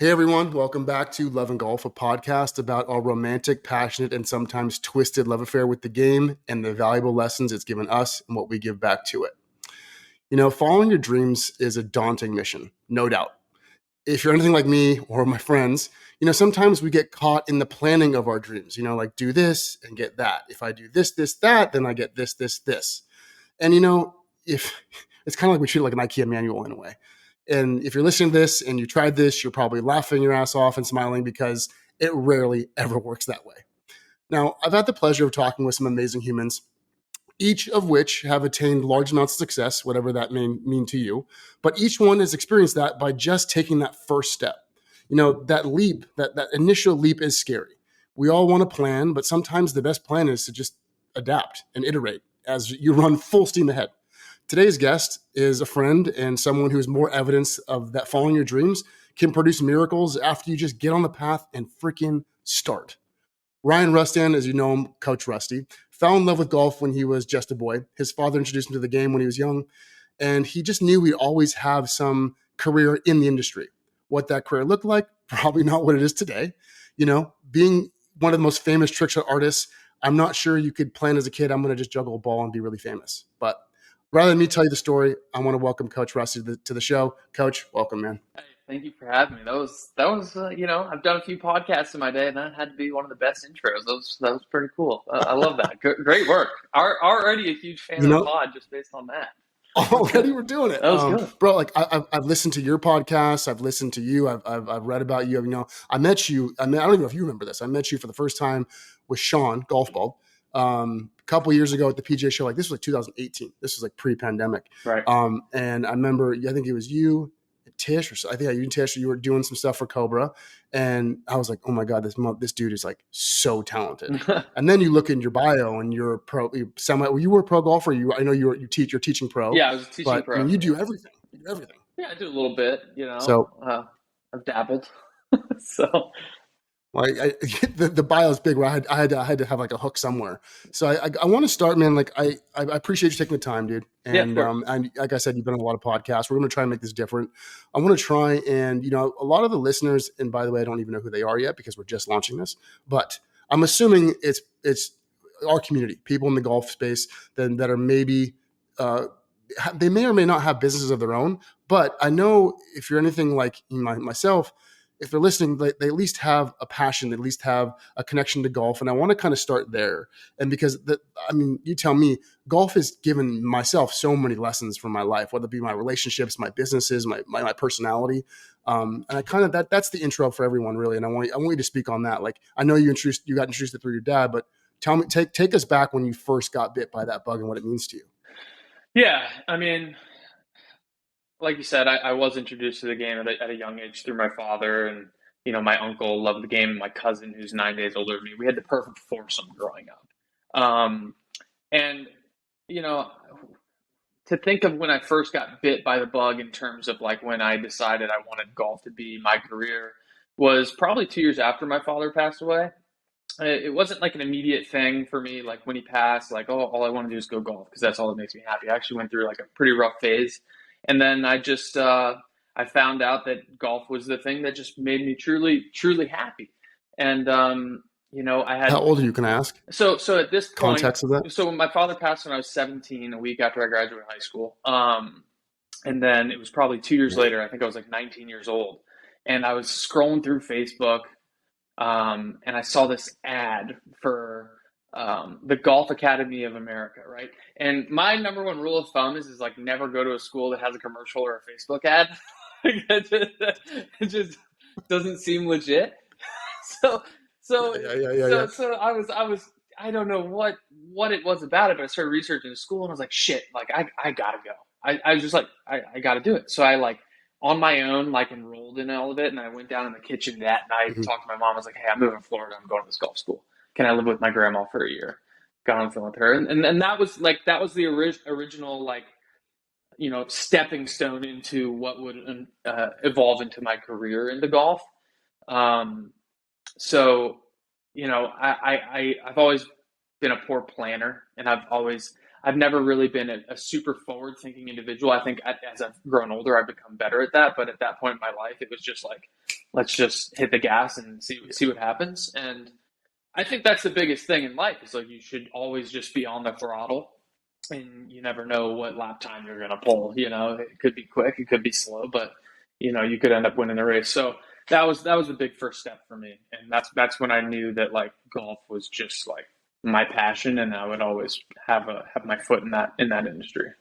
Hey everyone, welcome back to Love and Golf, a podcast about our romantic, passionate, and sometimes twisted love affair with the game and the valuable lessons it's given us and what we give back to it. You know, following your dreams is a daunting mission, no doubt. If you're anything like me or my friends, sometimes we get caught in the planning of our dreams, like do this and get that. If I do this, that, then I get this. And if it's kind of like we treat it like an IKEA manual in a way. And if you're listening to this and you tried this, you're probably laughing your ass off and smiling because it rarely ever works that way. Now, I've had the pleasure of talking with some amazing humans, each of which have attained large amounts of success, whatever that may mean to you. But each one has experienced that by just taking that first step. That leap, that initial leap is scary. We all want to plan, but sometimes the best plan is to just adapt and iterate as you run full steam ahead. Today's guest is a friend and someone who is more evidence of that following your dreams can produce miracles after you just get on the path and freaking start. Ryan Rustand, as you know him, Coach Rusty, fell in love with golf when he was just a boy. His father introduced him to the game when he was young, and he just knew he'd always have some career in the industry. What that career looked like, probably not what it is today. Being one of the most famous trick shot artists, I'm not sure you could plan as a kid, I'm going to just juggle a ball and be really famous. But rather than me tell you the story, I want to welcome Coach Rusty to the show. Coach, welcome, man. Hey, thank you for having me. That was I've done a few podcasts in my day, and that had to be one of the best intros. That was pretty cool. I love that. Great work. Already a huge fan You of the know, pod just based on that. Already we're doing it, That was good. bro. Like I've listened to your podcast. I've listened to you. I've read about you. I met you. I don't even know if you remember this. I met you for the first time with Sean Golf Ball a couple years ago at the PGA show. Like this was like 2018. This was like pre-pandemic. Right. And I remember. I think it was you, Tish, or I think you and Tish. You were doing some stuff for Cobra, and I was like, oh my god, this dude is like so talented. And then you look in your bio, and you're a pro. You were a pro golfer. I know you're teaching pro. Yeah, I was a teaching But pro. I mean, you do everything. You do everything. Yeah, I do a little bit. So, I've dabbled. So the bio is big. Where I had to have like a hook somewhere. So I want to start, man. Like I appreciate you taking the time, dude. And yeah, and like I said, you've been on a lot of podcasts. We're going to try and make this different. I want to try and a lot of the listeners. And by the way, I don't even know who they are yet because we're just launching this. But I'm assuming it's our community, people in the golf space that are maybe. They may or may not have businesses of their own, but I know if you're anything like myself, if they're listening, they at least have a passion, they at least have a connection to golf. And I want to kind of start there. And because you tell me, golf has given myself so many lessons from my life, whether it be my relationships, my businesses, my personality. And I kind of, that's the intro for everyone really. And I want you to speak on that. Like, I know you got introduced through your dad, but tell me, take us back when you first got bit by that bug and what it means to you. yeah. I mean, like you said, I was introduced to the game at a young age through my father, and my uncle loved the game, and my cousin, who's 9 days older than me. We had the perfect foursome growing up. And to think of when I first got bit by the bug in terms of like when I decided I wanted golf to be my career was probably 2 years after my father passed away. It wasn't like an immediate thing for me. Like when he passed, like, oh, all I want to do is go golf because that's all that makes me happy. I actually went through like a pretty rough phase. And then I found out that golf was the thing that just made me truly, truly happy. And, I had. How old are you? Can I ask? So at this point, Context of that? so my father passed when I was 17, a week after I graduated high school. And then it was probably 2 years later, I think I was like 19 years old. And I was scrolling through Facebook, and I saw this ad for the Golf Academy of America, right? And my number one rule of thumb is like never go to a school that has a commercial or a Facebook ad. It just doesn't seem legit. So Yeah. so I don't know what it was about it, but I started researching the school and I was like, shit, like I gotta go. I was just like, I gotta do it. So I like on my own, like enrolled in all of it. And I went down in the kitchen that night and talked to my mom. I was like, hey, I'm moving to Florida. I'm going to this golf school. Can I live with my grandma for a year? Got on the phone with her. And that was the original, like, stepping stone into what would evolve into my career into golf. So, I've always been a poor planner, and I've never really been a super forward thinking individual. I think as I've grown older, I've become better at that. But at that point in my life, it was just like, let's just hit the gas and see what happens. And I think that's the biggest thing in life is like you should always just be on the throttle, and you never know what lap time you're gonna pull. You know, it could be quick, it could be slow, but you could end up winning the race. So that was a big first step for me, and that's when I knew that like golf was just like my passion, and I would always have my foot in that industry.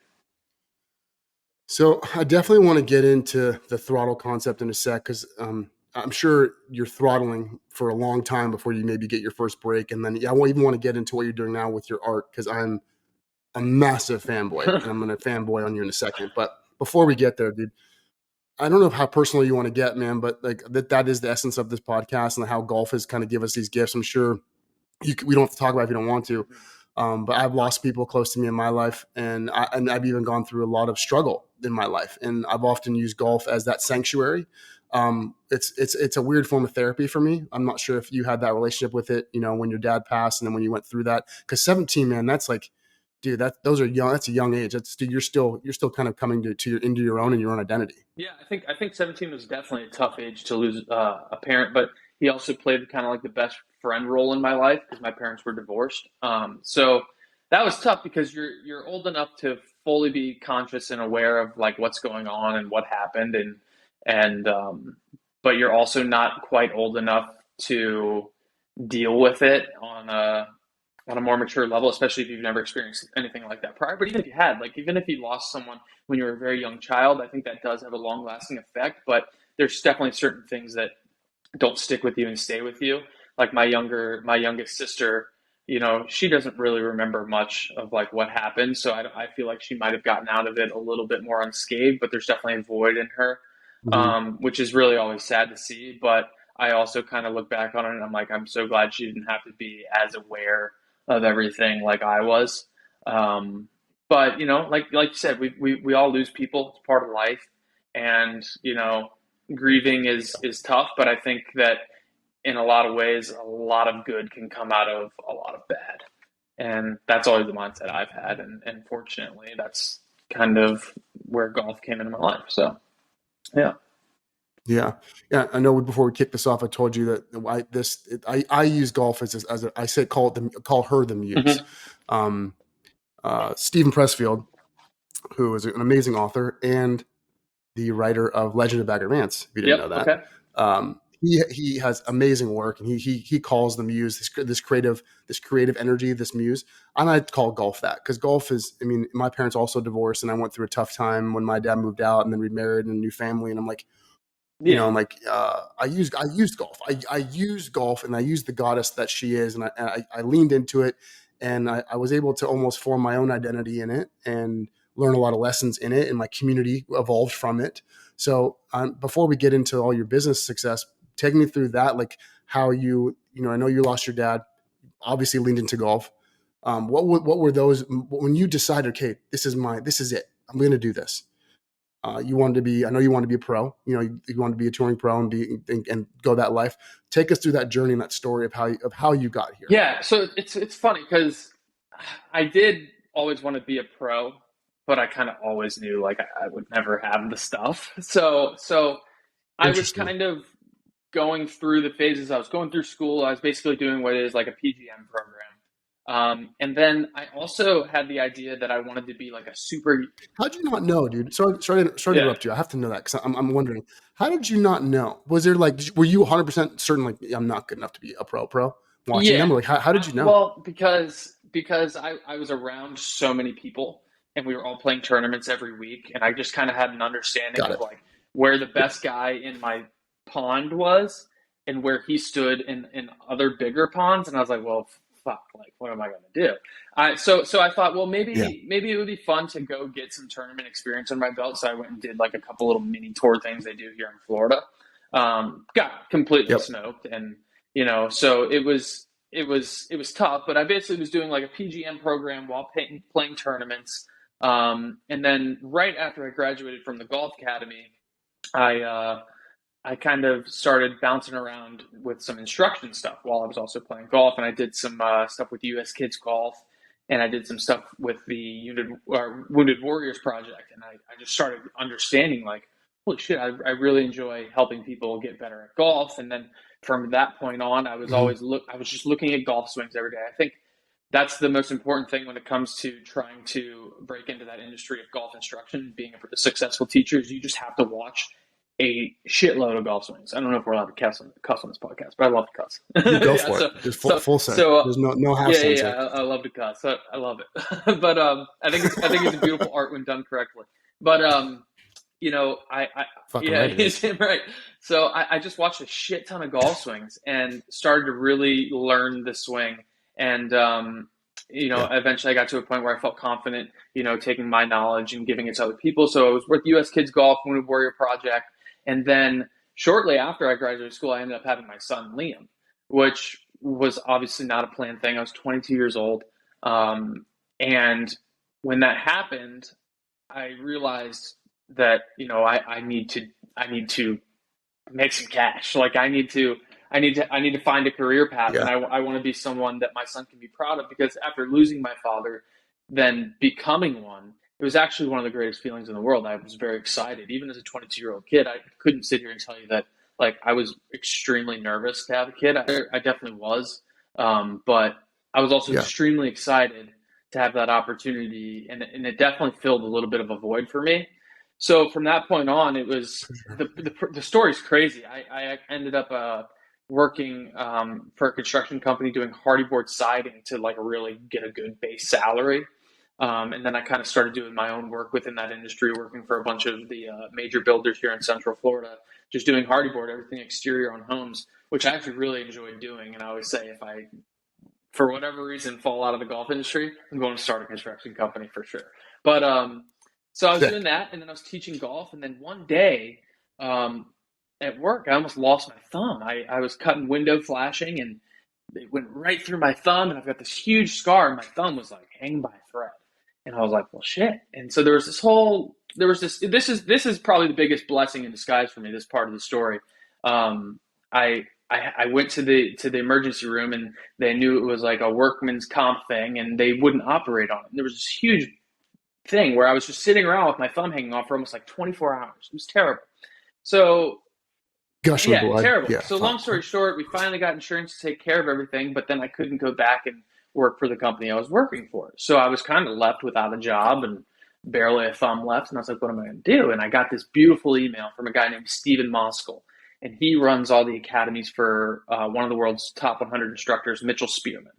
So I definitely want to get into the throttle concept in a sec because I'm sure you're throttling for a long time before you maybe get your first break, and then I won't even want to get into what you're doing now with your art because I'm a massive fanboy, and I'm going to fanboy on you in a second. But before we get there, dude, I don't know how personal you want to get, man, but like that is the essence of this podcast and how golf has kind of give us these gifts. I'm sure we don't have to talk about it if you don't want to. But I've lost people close to me in my life, and I've even gone through a lot of struggle in my life, and I've often used golf as that sanctuary. It's a weird form of therapy for me. I'm not sure if you had that relationship with it, when your dad passed, and then when you went through that. Because 17, man, that's like, dude, those are young. That's a young age. That's dude, you're still kind of coming to your into your own and your own identity. Yeah, I think 17 was definitely a tough age to lose a parent, but he also played kind of like the best friend role in my life because my parents were divorced. So that was tough because you're old enough to fully be conscious and aware of like what's going on and what happened, and but you're also not quite old enough to deal with it on a more mature level, especially if you've never experienced anything like that prior. But even if you had, like, even if you lost someone when you were a very young child, I think that does have a long lasting effect. But there's definitely certain things that don't stick with you and stay with you. Like my youngest sister, she doesn't really remember much of like what happened. So I feel like she might have gotten out of it a little bit more unscathed, but there's definitely a void in her, Mm-hmm. which is really always sad to see. But I also kind of look back on it and I'm like, I'm so glad she didn't have to be as aware of everything like I was. Um, but like you said, we all lose people. It's part of life, and grieving is tough. But I think that in a lot of ways, a lot of good can come out of a lot of bad, and that's always the mindset I've had. And fortunately, that's kind of where golf came into my life. So yeah. Yeah, yeah. I know. Before we kick this off, I told you that I use golf as a I say call her the muse. Hmm. Um, Stephen Pressfield, who is an amazing author and the writer of Legend of Bagger Vance. If you didn't Yep. know that, Okay. he has amazing work, and he calls the muse this creative energy, this muse. And I call golf that because golf is. I mean, my parents also divorced, and I went through a tough time when my dad moved out and then remarried and a new family, and I'm like Yeah. I'm like, I used golf. I used golf, and I used the goddess that she is, and I leaned into it, and I was able to almost form my own identity in it and learn a lot of lessons in it, and my community evolved from it. So before we get into all your business success, take me through that, like how I know you lost your dad, obviously leaned into golf. What were those when you decided, okay, this is it. I'm going to do this. You wanted to be, I know you wanted to be a pro, you wanted to be a touring pro and go that life. Take us through that journey and that story of how you got here. Yeah, so it's funny because I did always want to be a pro, but I kind of always knew like I would never have the stuff. So I was Interesting. kind of going through the phases. I was going through school. I was basically doing what is like a PGM program. And then I also had the idea that I wanted to be like a super, How'd you not know, dude? Sorry to yeah, interrupt you. I have to know that because I'm wondering, how did you not know? Was there like, were you 100% certain, like, I'm not good enough to be a pro watching yeah. them? Or like, how did you know? Well, because I was around so many people and we were all playing tournaments every week, and I just kind of had an understanding Got of it. like where the best guy in my pond was and where he stood in other bigger ponds, and I was like, well, fuck, like what am I gonna do? So I thought, well, Yeah. maybe it would be fun to go get some tournament experience on my belt. So I went and did like a couple little mini tour things they do here in Florida. Got completely Yep. smoked, and so it was tough, but I basically was doing like a PGM program while playing tournaments. And then right after I graduated from the golf academy, I I kind of started bouncing around with some instruction stuff while I was also playing golf, and I did some stuff with U.S. Kids Golf, and I did some stuff with the Wounded Warriors Project, and I just started understanding like holy shit, I really enjoy helping people get better at golf. And then from that point on, Mhm. I was just looking at golf swings every day. I think that's the most important thing when it comes to trying to break into that industry of golf instruction, being a successful teacher, is you just have to watch a shitload of golf swings. I don't know if we're allowed to cuss on this podcast, but I love to You cuss. go Yeah, for it. Just full sense. There's no half yeah, sense here. I love to cuss. I love it. But I think it's a beautiful art when done correctly. But you know, Fucking yeah, right it is. right. So I just watched a shit ton of golf swings and started to really learn the swing. And you know, Yeah. eventually I got to a point where I felt confident, you know, taking my knowledge and giving it to other people. So I was with U.S. Kids Golf, Wounded Warrior Project, and then shortly after I graduated school, I ended up having my son Liam, which was obviously not a planned thing. I was 22 years old, and when that happened, I realized that I need to make some cash. Like I need to find a career path, and Yeah. I want to be someone that my son can be proud of. Because after losing my father, then becoming one, it was actually one of the greatest feelings in the world. I was very excited, even as a 22-year-old kid. I couldn't sit here and tell you that like I was extremely nervous to have a kid. I definitely was, but I was also Yeah. extremely excited to have that opportunity, and it definitely filled a little bit of a void for me. So from that point on, it was For sure. the story's crazy. I ended up working for a construction company doing hardy board siding to like really get a good base salary. And then I kind of started doing my own work within that industry, working for a bunch of the major builders here in Central Florida, just doing hardy board, everything exterior on homes, which I actually really enjoyed doing. And I always say, if I, for whatever reason, fall out of the golf industry, I'm going to start a construction company for sure. But so I was doing Sick. that, and then I was teaching golf, and then one day um, at work, I almost lost my thumb. I was cutting window flashing, and it went right through my thumb, and I've got this huge scar, and my thumb was like hanging by a thread. And I was like, well, shit. And so this is probably the biggest blessing in disguise for me. This part of the story. Um, I went to the emergency room, and they knew it was like a workman's comp thing, and they wouldn't operate on it. And there was this huge thing where I was just sitting around with my thumb hanging off for almost like 24 hours. It was terrible. So Gushing yeah, blood. terrible. Yeah. So Fine. long story short, we finally got insurance to take care of everything, but then I couldn't go back and work for the company I was working for. So I was kind of left without a job and barely a thumb left. And I was like, what am I going to do? And I got this beautiful email from a guy named Stephen Moskal. And he runs all the academies for one of the world's top 100 instructors, Mitchell Spearman.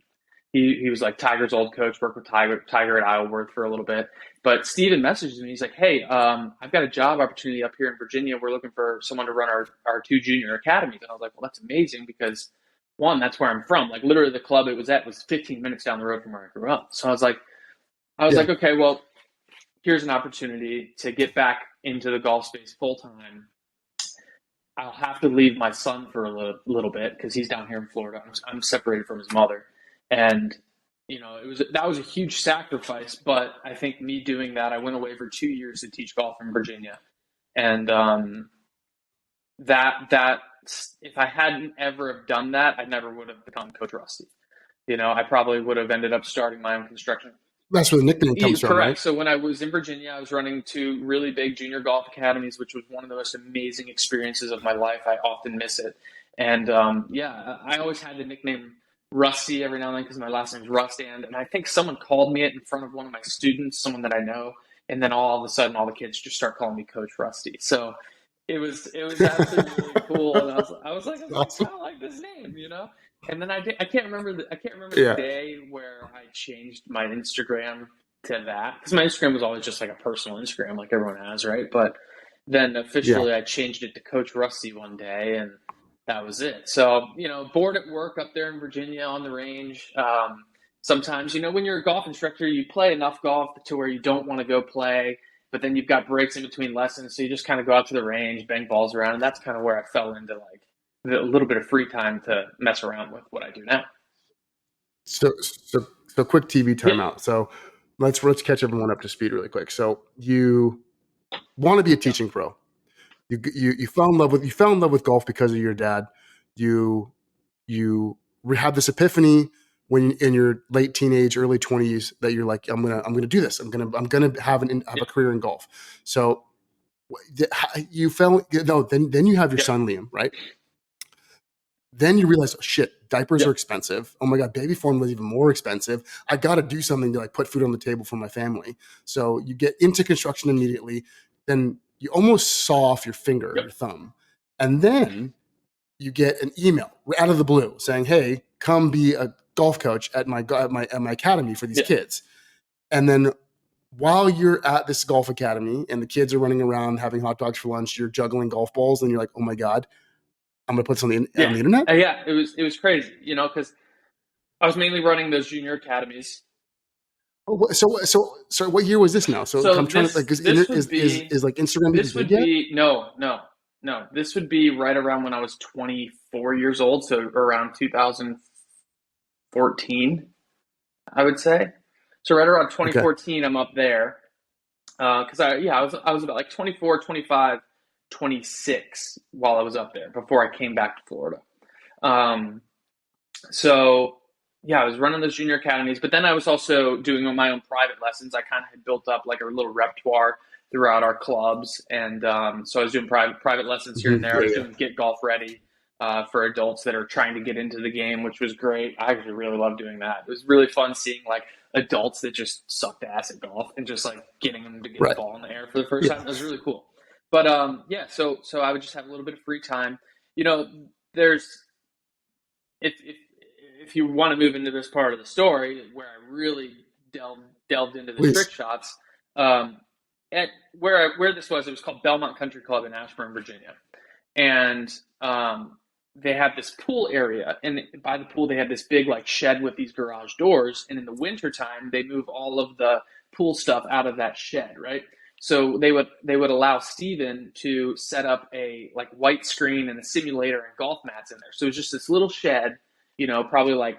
He was like Tiger's old coach, worked with Tiger at Isleworth for a little bit. But Steven messages me. He's like, hey, I've got a job opportunity up here in Virginia. We're looking for someone to run our two junior academies. And I was like, well, that's amazing because one, that's where I'm from. Like literally the club it was at was 15 minutes down the road from where I grew up. So I was Yeah. like, okay, well, here's an opportunity to get back into the golf space full time. I'll have to leave my son for a little bit because he's down here in Florida. I'm separated from his mother, and you know that was a huge sacrifice. But I think me doing that, I went away for 2 years to teach golf in Virginia, and that if I hadn't ever have done that, I never would have become Coach Rusty. You know, I probably would have ended up starting my own construction. That's where the nickname comes from, right? Correct. So when I was in Virginia, I was running two really big junior golf academies, which was one of the most amazing experiences of my life. I often miss it. And yeah, I always had the nickname Rusty every now and then because my last name is Rustand. And I think someone called me it in front of one of my students, someone that I know. And then all of a sudden, all the kids just start calling me Coach Rusty. So it was actually really cool. And Awesome. I like this name, you know. And then I can't remember the Yeah. day where I changed my Instagram to that because my Instagram was always just like a personal Instagram, like everyone has, right? But then Yeah. officially, I changed it to Coach Rusty one day, and that was it. So you know, bored at work up there in Virginia on the range. Sometimes you know when you're a golf instructor, you play enough golf to where you don't want to go play, but then you've got breaks in between lessons, so you just kind of go out to the range, bang balls around, and that's kind of where I fell into like a little bit of free time to mess around with what I do now. So quick TV Yeah, timeout. So let's catch everyone up to speed really quick. So you want to be a yeah, teaching pro. You fell in love with golf because of your dad. You you have this epiphany when in your late teenage, early 20s that you're like, I'm gonna do this. I'm gonna have a career in golf. So You fell. No, then you have your Yeah. son Liam, right? Then you realize, oh, shit, diapers Yeah. are expensive. Oh my god, baby formula is even more expensive. I got to do something to like put food on the table for my family. So you get into construction immediately. Then you almost saw off your finger, Yep. your thumb, and then you get an email out of the blue saying, "Hey, come be a golf coach at my academy for these Yeah. kids." And then while you're at this golf academy and the kids are running around having hot dogs for lunch, you're juggling golf balls, and you're like, "Oh my god, I'm going to put something on Yeah. the internet." Yeah. It was crazy, because I was mainly running those junior academies. Oh, so what year was this now? So So I'm trying to like, this would be is like Instagram even this big would yet? be no, no, no. This would be right around when I was 24 years old, so around 2014, I would say. So right around Okay, 2014, I'm up there because I was about like 24, 25, 26 while I was up there before I came back to Florida. Um, so yeah, I was running those junior academies, but then I was also doing my own private lessons. I kind of had built up like a little repertoire throughout our clubs, and so I was doing private lessons here and there. I yeah, was yeah, doing Get Golf Ready for adults that are trying to get into the game, which was great. I actually really loved doing that. It was really fun seeing like adults that just sucked ass at golf and just like getting them to get the right, ball in the air for the first yeah, time. It was really cool. But yeah, so I would just have a little bit of free time. You know, there's if if you want to move into this part of the story where I really delved into the please. trick shots, um, at where this was, it was called Belmont Country Club in Ashburn, Virginia, and they have this pool area, and by the pool they have this big like shed with these garage doors, and in the wintertime they move all of the pool stuff out of that shed, right? So they would allow Steven to set up a like white screen and a simulator and golf mats in there. So it's just this little shed, probably like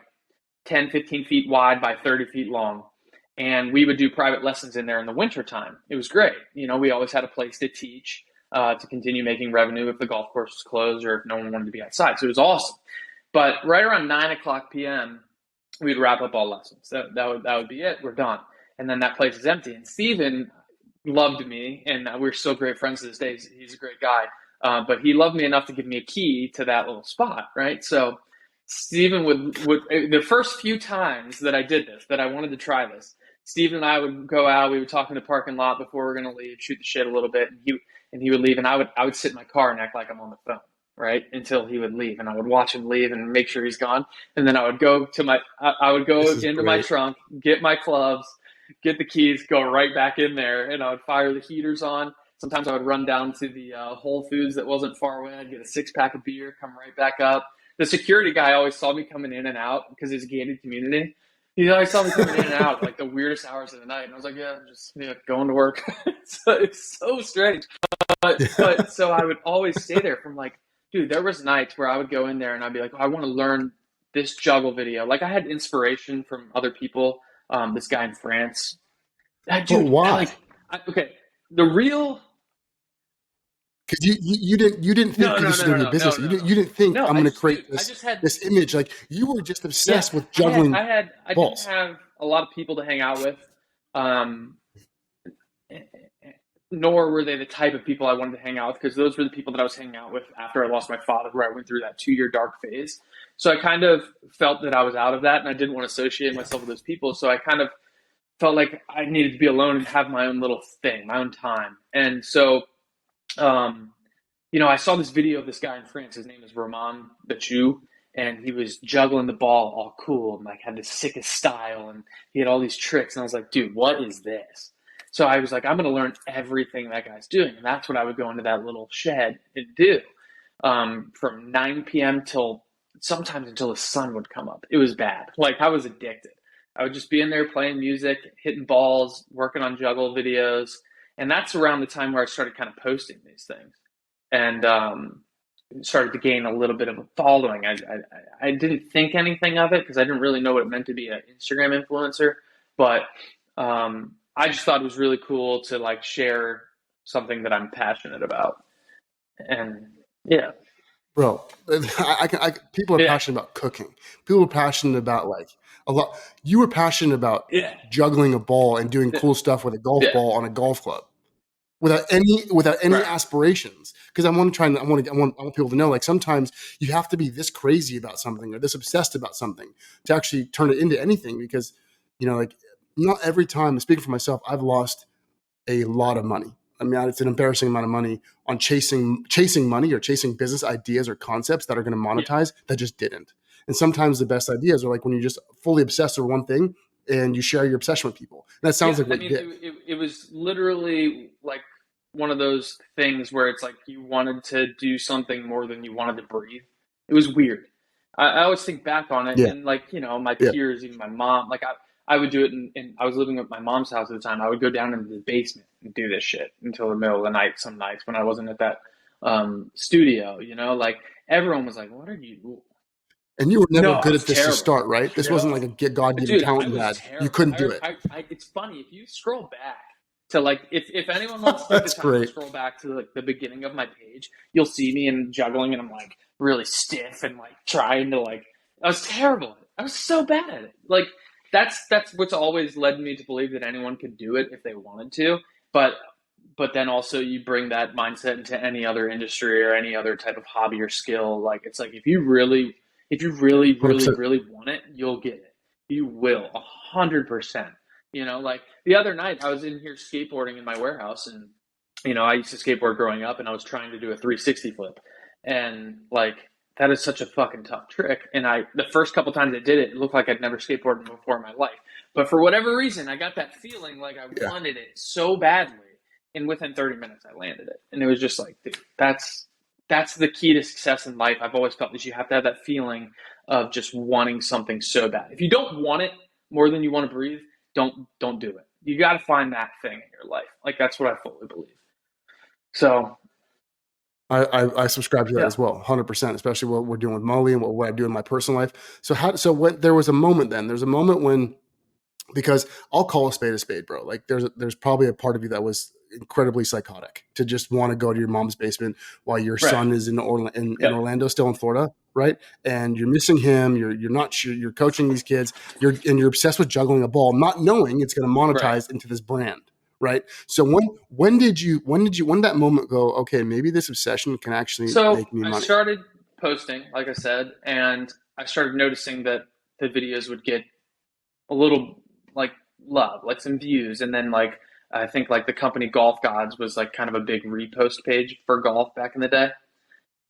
10, 15 feet wide by 30 feet long. And we would do private lessons in there in the wintertime. It was great. We always had a place to teach, to continue making revenue if the golf course was closed or if no one wanted to be outside. So it was awesome. But right around 9 o'clock p.m., we'd wrap up all lessons. That would be it. We're done. And then that place is empty. And Steven loved me, and we're still great friends to this day. He's a great guy. But he loved me enough to give me a key to that little spot, right? So Steven would the first few times that I did this, that I wanted to try this, Steven and I would go out. We would talk in the parking lot before we were going to leave, shoot the shit a little bit, and he would leave, and I would sit in my car and act like I'm on the phone, right, until he would leave, and I would watch him leave and make sure he's gone, and then I would go I would go This is into my great. trunk, get my clubs, get the keys, go right back in there, and I would fire the heaters on. Sometimes I would run down to the Whole Foods that wasn't far away. I'd get a 6-pack of beer, come right back up. The security guy always saw me coming in and out because it's a gated community. He always saw me coming in and out like the weirdest hours of the night, and I was like, "Yeah, I'm just going to work." So it's so strange, but so I would always stay there from like, dude. There was nights where I would go in there and I'd be like, oh, I want to learn this juggle video. Like I had inspiration from other people. This guy in France, But dude. why? Okay, the real Because you didn't think no, that no, this was no, going no, to be a no, no, business. You no, didn't no. you didn't think No, I'm going to create dude, I just had this image. Like you were just yeah, obsessed with I had, juggling I had, I didn't balls. have a lot of people to hang out with, um, nor were they the type of people I wanted to hang out with because those were the people that I was hanging out with after I lost my father, where I went through that 2 year dark phase. So I kind of felt that I was out of that, and I didn't want to associate Yeah. myself with those people. So I kind of felt like I needed to be alone and have my own little thing, my own time. And so, um, I saw this video of this guy in France. His name is Roman Bachu, and he was juggling the ball all cool and like had the sickest style, and he had all these tricks. And I was like, dude, what is this? So I was like, I'm going to learn everything that guy's doing, and that's what I would go into that little shed and do from 9 p.m. till sometimes until the sun would come up. It was bad. Like I was addicted. I would just be in there playing music, hitting balls, working on juggle videos, and that's around the time where I started kind of posting these things and started to gain a little bit of a following. I didn't think anything of it because I didn't really know what it meant to be an Instagram influencer, but I just thought it was really cool to like share something that I'm passionate about. And yeah, Bro, people are yeah, passionate about cooking. People are passionate about like a lot. You were passionate about yeah, juggling a ball and doing yeah, cool stuff with a golf yeah. ball on a golf club. without any Right. aspirations. Because I want people to know, like, sometimes you have to be this crazy about something or this obsessed about something to actually turn it into anything. Because like, not every time, speaking for myself, I've lost a lot of money. I mean, it's an embarrassing amount of money on chasing money or chasing business ideas or concepts that are going to Yeah. monetize that just didn't. And sometimes the best ideas are like when you're just fully obsessed with one thing and you share your obsession with people. And that sounds Yeah, like I what you mean, did. it was literally like one of those things where it's like you wanted to do something more than you wanted to breathe. It was weird. I always think back on it, Yeah, and like my yeah. peers, even my mom, like I would do it, and I was living at my mom's house at the time. I would go down into the basement and do this shit until the middle of the night. Some nights when I wasn't at that studio, like everyone was like, "What are you?" And you were never No, I good was at this to terrible. start, right? This wasn't like a God given Dude, I talent you was had. You terrible. couldn't do it. It's funny if you scroll back to like if anyone wants to take the That's time to great. scroll back to like the beginning of my page, you'll see me and juggling, and I'm like really stiff and like trying to like. I was terrible. I was so bad at it. Like that's what's always led me to believe that anyone could do it if they wanted to. But then also you bring that mindset into any other industry or any other type of hobby or skill. Like it's like if you really, really, 100%. really want it, you'll get it. You will, 100%. Like the other night, I was in here skateboarding in my warehouse, and I used to skateboard growing up, and I was trying to do a 360 flip, and like that is such a fucking tough trick. And the first couple times I did it, it looked like I'd never skateboarded before in my life. But for whatever reason, I got that feeling like I Yeah. wanted it so badly, and within 30 minutes, I landed it, and it was just like, dude, that's the key to success in life. I've always felt that you have to have that feeling of just wanting something so bad. If you don't want it more than you want to breathe, don't do it. You got to find that thing in your life. Like that's what I fully believe. So I subscribe to that yeah, as well, 100%. Especially what we're doing with Molly and what I do in my personal life. So when there was a moment, then there's a moment when, because I'll call a spade, bro. Like there's probably a part of you that was incredibly psychotic to just want to go to your mom's basement while your right, son is in yep, Orlando, still in Florida, right? And you're missing him. You're not sure. You're coaching these kids. You're obsessed with juggling a ball, not knowing it's going to right. monetize into this brand, right? So when did that moment go? Okay, maybe this obsession can actually So make me I money. started posting, like I said, and I started noticing that the videos would get a little like love, like some views, and then like I think like the company Golf Gods was like kind of a big repost page for golf back in the day,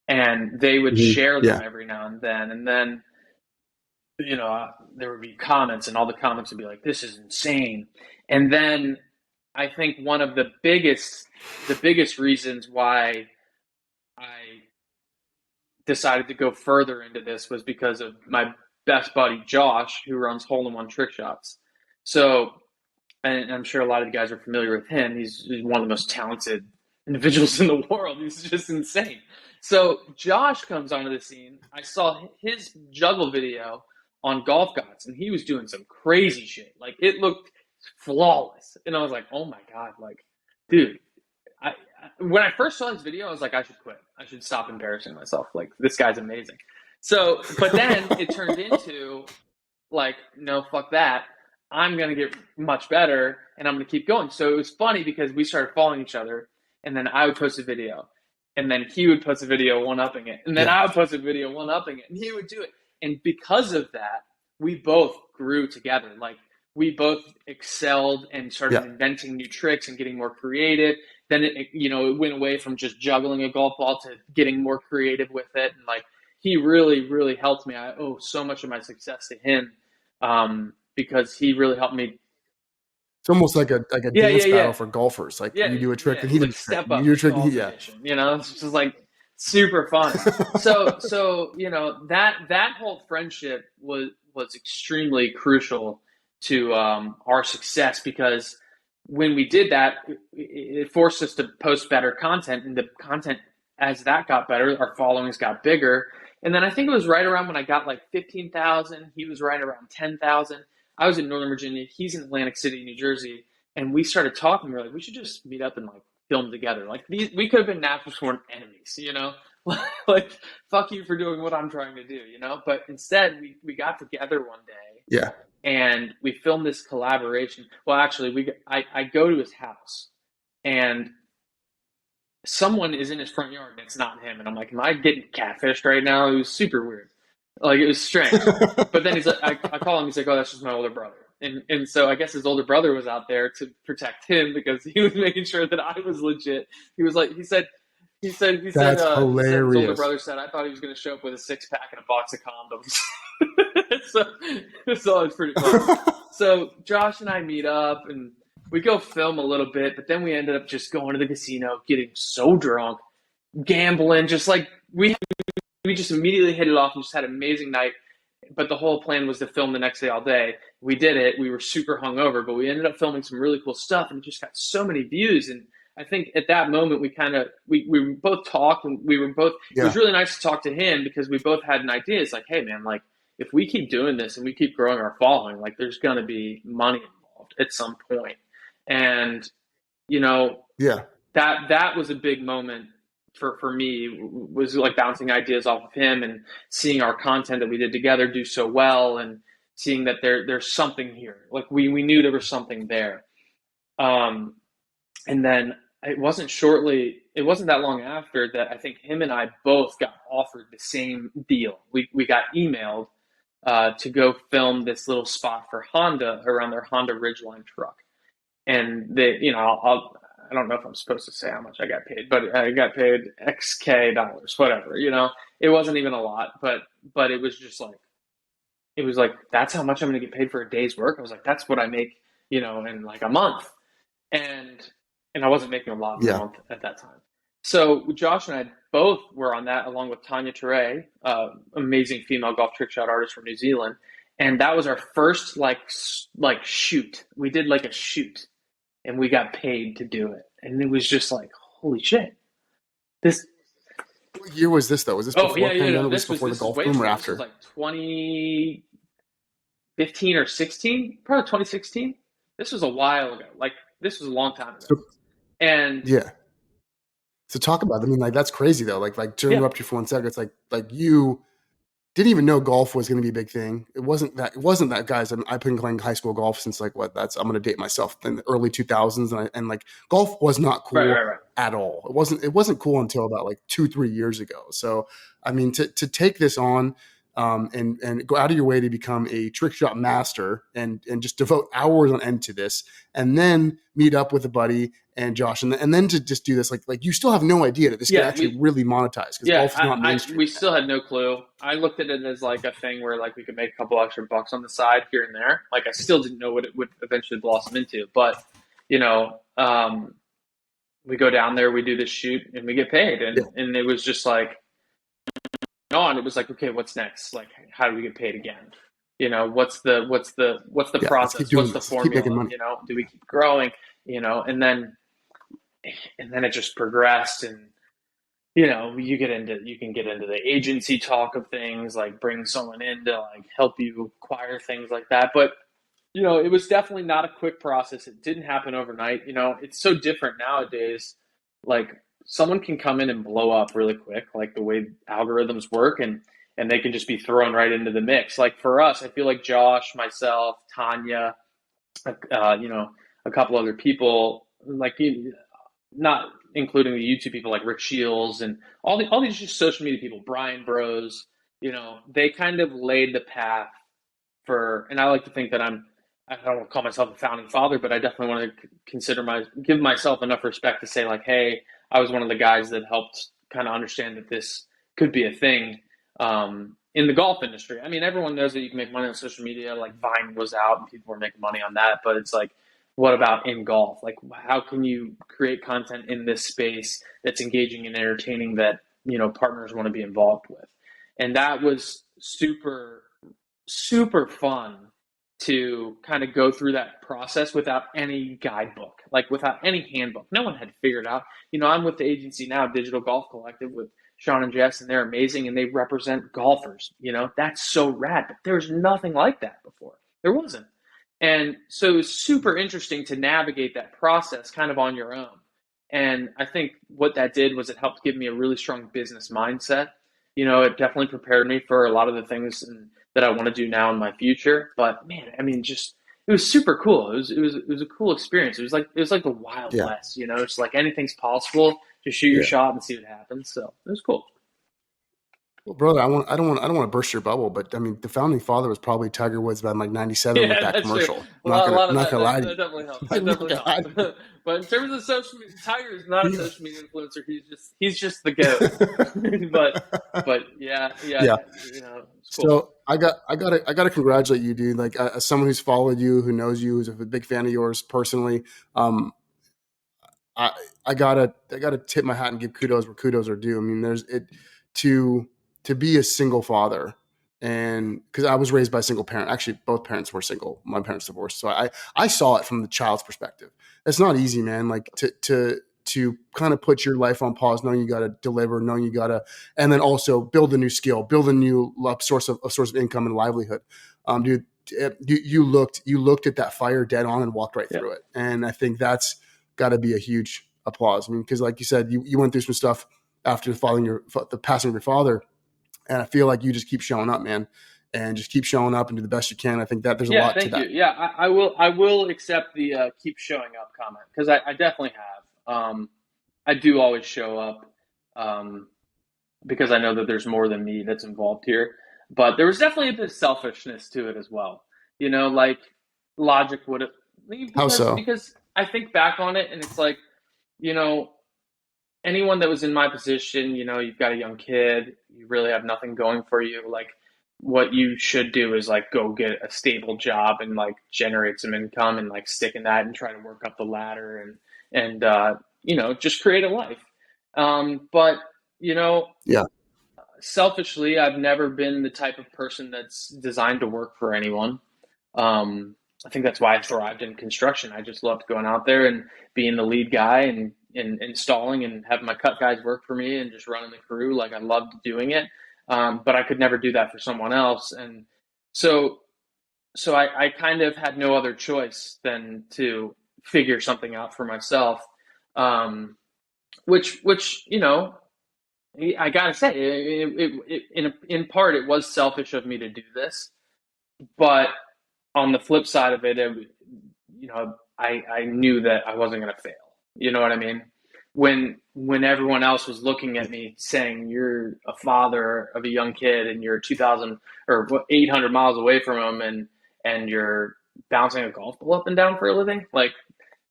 and they would share them Yeah, every now and then there would be comments, and all the comments would be like, "This is insane," and then I think one of the biggest reasons why I decided to go further into this was because of my best buddy Josh, who runs Hole in One Trick Shots. So, and I'm sure a lot of you guys are familiar with him. He's one of the most talented individuals in the world. He's just insane. So Josh comes onto the scene. I saw his juggle video on Golf Gods, and he was doing some crazy shit. Like it looked flawless, and I was like, "Oh my god!" Like, dude, when I first saw his video, I was like, I should quit. I should stop embarrassing myself. Like this guy's amazing. So, but then it turned into like, no, fuck that. I'm gonna get much better, and I'm gonna keep going. So it was funny because we started following each other, and then I would post a video, and then he would post a video one upping it, and then yeah, I would post a video one upping it, and he would do it. And because of that, we both grew together. Like we both excelled and started yeah. inventing new tricks and getting more creative. Then it went away from just juggling a golf ball to getting more creative with it, and like he really, really helped me. I owe so much of my success to him, because he really helped me. It's almost like a Yeah, dance yeah, battle yeah, for golfers. Like yeah, you do a trick yeah. and he It's did like a trick. step You do up a trick and he, golf yeah. edition. It's just like super fun. So that whole friendship was extremely crucial to our success, because when we did that, it forced us to post better content, and the content as that got better, our followings got bigger. And then I think it was right around when I got like 15,000. He was right around 10,000. I was in Northern Virginia. He's in Atlantic City, New Jersey, and we started talking. We were like, we should just meet up and like film together. Like we could have been natural born enemies. Like fuck you for doing what I'm trying to do. But instead, we got together one day, Yeah. and we filmed this collaboration. Well, actually, I go to his house, and someone is in his front yard and it's not him. And I'm like, am I getting catfished right now? It was super weird. Like, it was strange. But then he's like, I call him, he's like, oh, that's just my older brother. And so I guess his older brother was out there to protect him because he was making sure that I was legit. He was like, That's he said his older hilarious. brother said, I thought he was going to show up with a 6-pack and a box of condoms. So it's pretty funny. So Josh and I meet up and we go film a little bit, but then we ended up just going to the casino, getting so drunk, gambling, just like we just immediately hit it off and just had an amazing night. But the whole plan was to film the next day all day. We did it. We were super hungover, but we ended up filming some really cool stuff, and it just got so many views. And I think at that moment we kind of we both talked, and we were both. It was Yeah. really nice to talk to him because we both had an idea. It's like, hey man, like if we keep doing this and we keep growing our following, like there's going to be money involved at some point. And you know, Yeah. that was a big moment for me, was like bouncing ideas off of him and seeing our content that we did together do so well, and seeing that there's something here. Like we knew there was something there. Um, and then it wasn't that long after that I think him and I both got offered the same deal. We got emailed to go film this little spot for Honda around their Honda Ridgeline truck. And they, I don't know if I'm supposed to say how much I got paid, but I got paid X K dollars, whatever. It wasn't even a lot, but it was like that's how much I'm going to get paid for a day's work. I was like, that's what I make, in like a month, and I wasn't making a lot in a Yeah. month at that time. So Josh and I both were on that, along with Tanya Ture, amazing female golf trick shot artist from New Zealand, and that was our first like shoot. We did like a shoot and we got paid to do it. And it was just like, holy shit. This What year was this though? Was this Oh before yeah, pandemic? Was this this was before the this is golf way boom or before. This was after? like 2015 or 16, probably 2016. This was a while ago. Like this was a long time ago. So And yeah. So talk about. I mean, like that's crazy though. Like to yeah, interrupt you for 1 second, it's like you didn't even know golf was going to be a big thing. It wasn't that. It wasn't that, guys. I've been playing high school golf since like what? That's I'm going to date myself in the early 2000s, and like golf was not right, cool right, right. at all. It wasn't cool until about like 2-3 years ago. So I mean, to take this on. And go out of your way to become a trick shot master and just devote hours on end to this, and then meet up with a buddy and Josh, and then to just do this like you still have no idea that this could Yeah, actually really monetize because yeah, golf is not we mainstream yet. still had no clue. I looked at it as like a thing where like we could make a couple extra bucks on the side here and there. Like I still didn't know what it would eventually blossom into, but you know, we go down there, we do this shoot, and we get paid, Yeah, and it was just like on. It was like, okay, what's next? Like, how do we get paid again? What's the yeah. Let's keep process? What's doing the this. Let's keep making formula? money. Do we keep growing? And then it just progressed, and you can get into the agency talk of things, like bring someone in to like help you acquire things like that. But it was definitely not a quick process. It didn't happen overnight. It's so different nowadays. Like someone can come in and blow up really quick, like the way algorithms work, and they can just be thrown right into the mix. Like for us, I feel like Josh, myself, Tanya, a couple other people, like not including the YouTube people like Rick Shields and all these just social media people, Brian Bros. They kind of laid the path for, and I like to think that I don't want to call myself a founding father, but I definitely want to give myself enough respect to say like, hey, I was one of the guys that helped kind of understand that this could be a thing in the golf industry. I mean, everyone knows that you can make money on social media. Like Vine was out and people were making money on that, but it's like, what about in golf? Like, how can you create content in this space that's engaging and entertaining that partners want to be involved with? And that was super super fun to kind of go through that process without any guidebook, like without any handbook. No one had figured out. I'm with the agency now, Digital Golf Collective, with Sean and Jess, and they're amazing, and they represent golfers. That's so rad. But there's nothing like that before. There wasn't. And so it was super interesting to navigate that process kind of on your own. And I think what that did was it helped give me a really strong business mindset. It definitely prepared me for a lot of the things that I want to do now in my future. But man, I mean, just it was super cool. It was a cool experience. It was like the Wild Yeah. West. It's like anything's possible. just shoot your Yeah. shot and see what happens. So it was cool. Well, brother, I don't want to burst your bubble, but I mean, the founding father was probably Tiger Woods about like '97 with Yeah, that that's true. commercial. I'm A lot not of that, gonna lie to that you. definitely helps. That I'm not definitely gonna lie helps. to you. But in terms of social media, Tiger is not a social media influencer. He's just the goat. But yeah, Yeah. it's cool. So I gotta congratulate you, dude. Like as someone who's followed you, who knows you, who's a big fan of yours personally. Um, I I gotta tip my hat and give kudos where kudos are due. I mean, there's it to to be a single father, and because I was raised by a single parent. Actually, both parents were single. My parents divorced, so I saw it from the child's perspective. It's not easy, man. Like to kind of put your life on pause, knowing you got to deliver, knowing you got to, and then also build a new skill, build a new source of income and livelihood. Dude, you looked at that fire dead on and walked right Yeah, through it, and I think that's got to be a huge applause. I mean, because like you said, you went through some stuff after the passing of your father, and I feel like you just keep showing up, man, and just keep showing up and do the best you can. I think that there's a yeah. lot to Thank you. that. Yeah, I will accept the keep showing up comment because I definitely have. I do always show up. Um, because I know that there's more than me that's involved here. But there was definitely a bit of selfishness to it as well. Like logic would have How so? because I think back on it and it's like, you know, anyone that was in my position, you've got a young kid, you really have nothing going for you. Like what you should do is like go get a stable job and like generate some income and like stick in that and try to work up the ladder and just create a life. But you know, Yeah. selfishly, I've never been the type of person that's designed to work for anyone. Um, I think that's why I thrived in construction. I just loved going out there and being the lead guy and installing and having my cut guys work for me and just running the crew. Like I loved doing it, but I could never do that for someone else. And so, so I kind of had no other choice than to figure something out for myself. Um, which I gotta say, in part, it was selfish of me to do this, but on the flip side of it, I knew that I wasn't gonna fail. You know what I mean? When everyone else was looking at me saying you're a father of a young kid and you're 2,000 or 800 miles away from him and you're bouncing a golf ball up and down for a living, like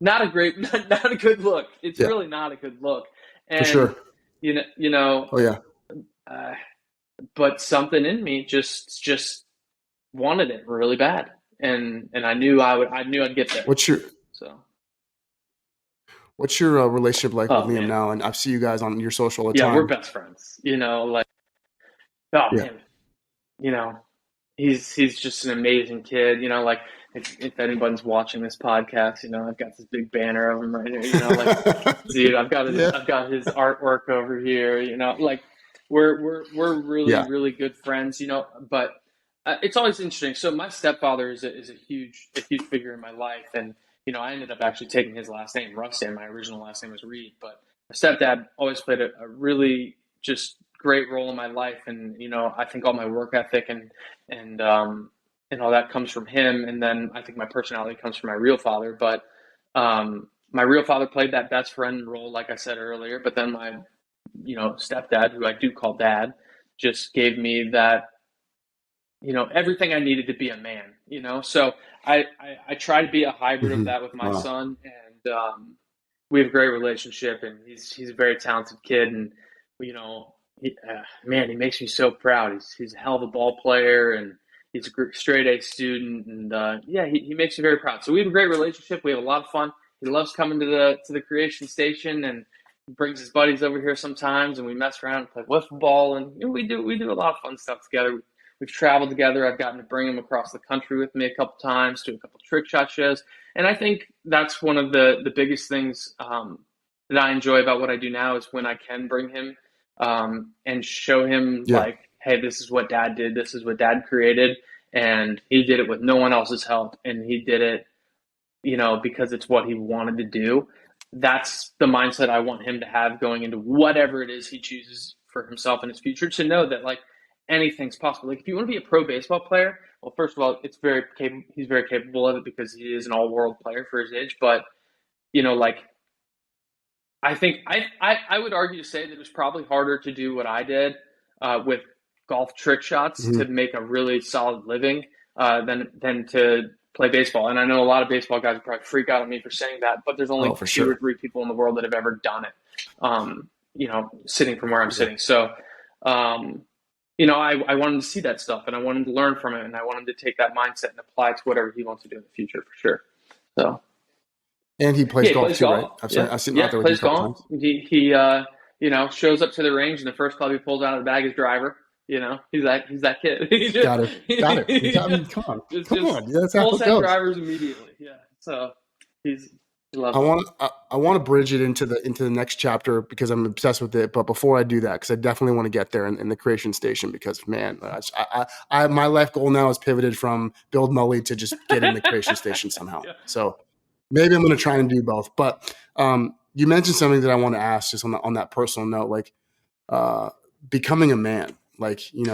not a great, not a good look. It's Yeah. really not a good look. For And sure. you know, you know, Oh yeah. uh, but something in me just wanted it really bad, and I knew I'd get there. What's your So, relationship like with oh Liam man, now? And I see you guys on your social all the yeah, we're time. best friends. Like oh Yeah. man, you know, he's just an amazing kid. Like if anyone's watching this podcast, I've got this big banner of him right here. Like dude, Yeah. I've got his artwork over here. Like we're really Yeah. really good friends. But it's always interesting. So my stepfather is a huge figure in my life, and I ended up actually taking his last name, Rustand. My original last name was Reed, but my stepdad always played a really just great role in my life, and I think all my work ethic and and all that comes from him, and then I think my personality comes from my real father. But my real father played that best friend role, like I said earlier. But then my stepdad, who I do call dad, just gave me that everything I needed to be a man. So I try to be a hybrid of Hmm. that with my Wow. son, and we have a great relationship, and he's a very talented kid, and man, he makes me so proud. He's a hell of a ball player, and he's a straight A student, and yeah, he makes me very proud. So we have a great relationship. We have a lot of fun. He loves coming to the creation station and brings his buddies over here sometimes, and we mess around and play wiffle ball, and we do a lot of fun stuff together. We've traveled together. I've gotten to bring him across the country with me a couple times to a couple trick shot shows, and I think that's one of the biggest things that I enjoy about what I do now is when I can bring him and show him Yeah. like, hey, this is what Dad did. This is what Dad created, and he did it with no one else's help, and he did it because it's what he wanted to do. That's the mindset I want him to have going into whatever it is he chooses for himself in his future, to know that like anything's possible. Like if you want to be a pro baseball player, well, first of all, he's very capable of it because he is an all world player for his age. But like I think I would argue to say that it was probably harder to do what I did with golf trick shots Hmm. to make a really solid living than to play baseball. And I know a lot of baseball guys would probably freak out on me for saying that, but there's Oh, only for two or sure. three people in the world that have ever done it. Sitting from where I'm Yeah. sitting. So, um, I wanted to see that stuff and I wanted to learn from it and I wanted to take that mindset and apply it to whatever he wants to do in the future for sure. So. And he plays Yeah, he golf plays too, right? golf. I've Yeah, seen him out yeah, there with you a plays couple golf. times. He shows up to the range, and the first club he pulls out of the bag is driver. He's that kid. He just Got it. Got it. I mean, come on, just come just on. Yeah, that's how full it set goes. drivers immediately. Yeah, so he I loves it. want I want to bridge it into the next chapter because I'm obsessed with it. But before I do that, because I definitely want to get there in the creation station, because man, my life goal now is pivoted from build Mully to just get in the creation station somehow. Yeah. So maybe I'm going to try and do both. But you mentioned something that I want to ask just on that personal note, like uh, becoming a man, like you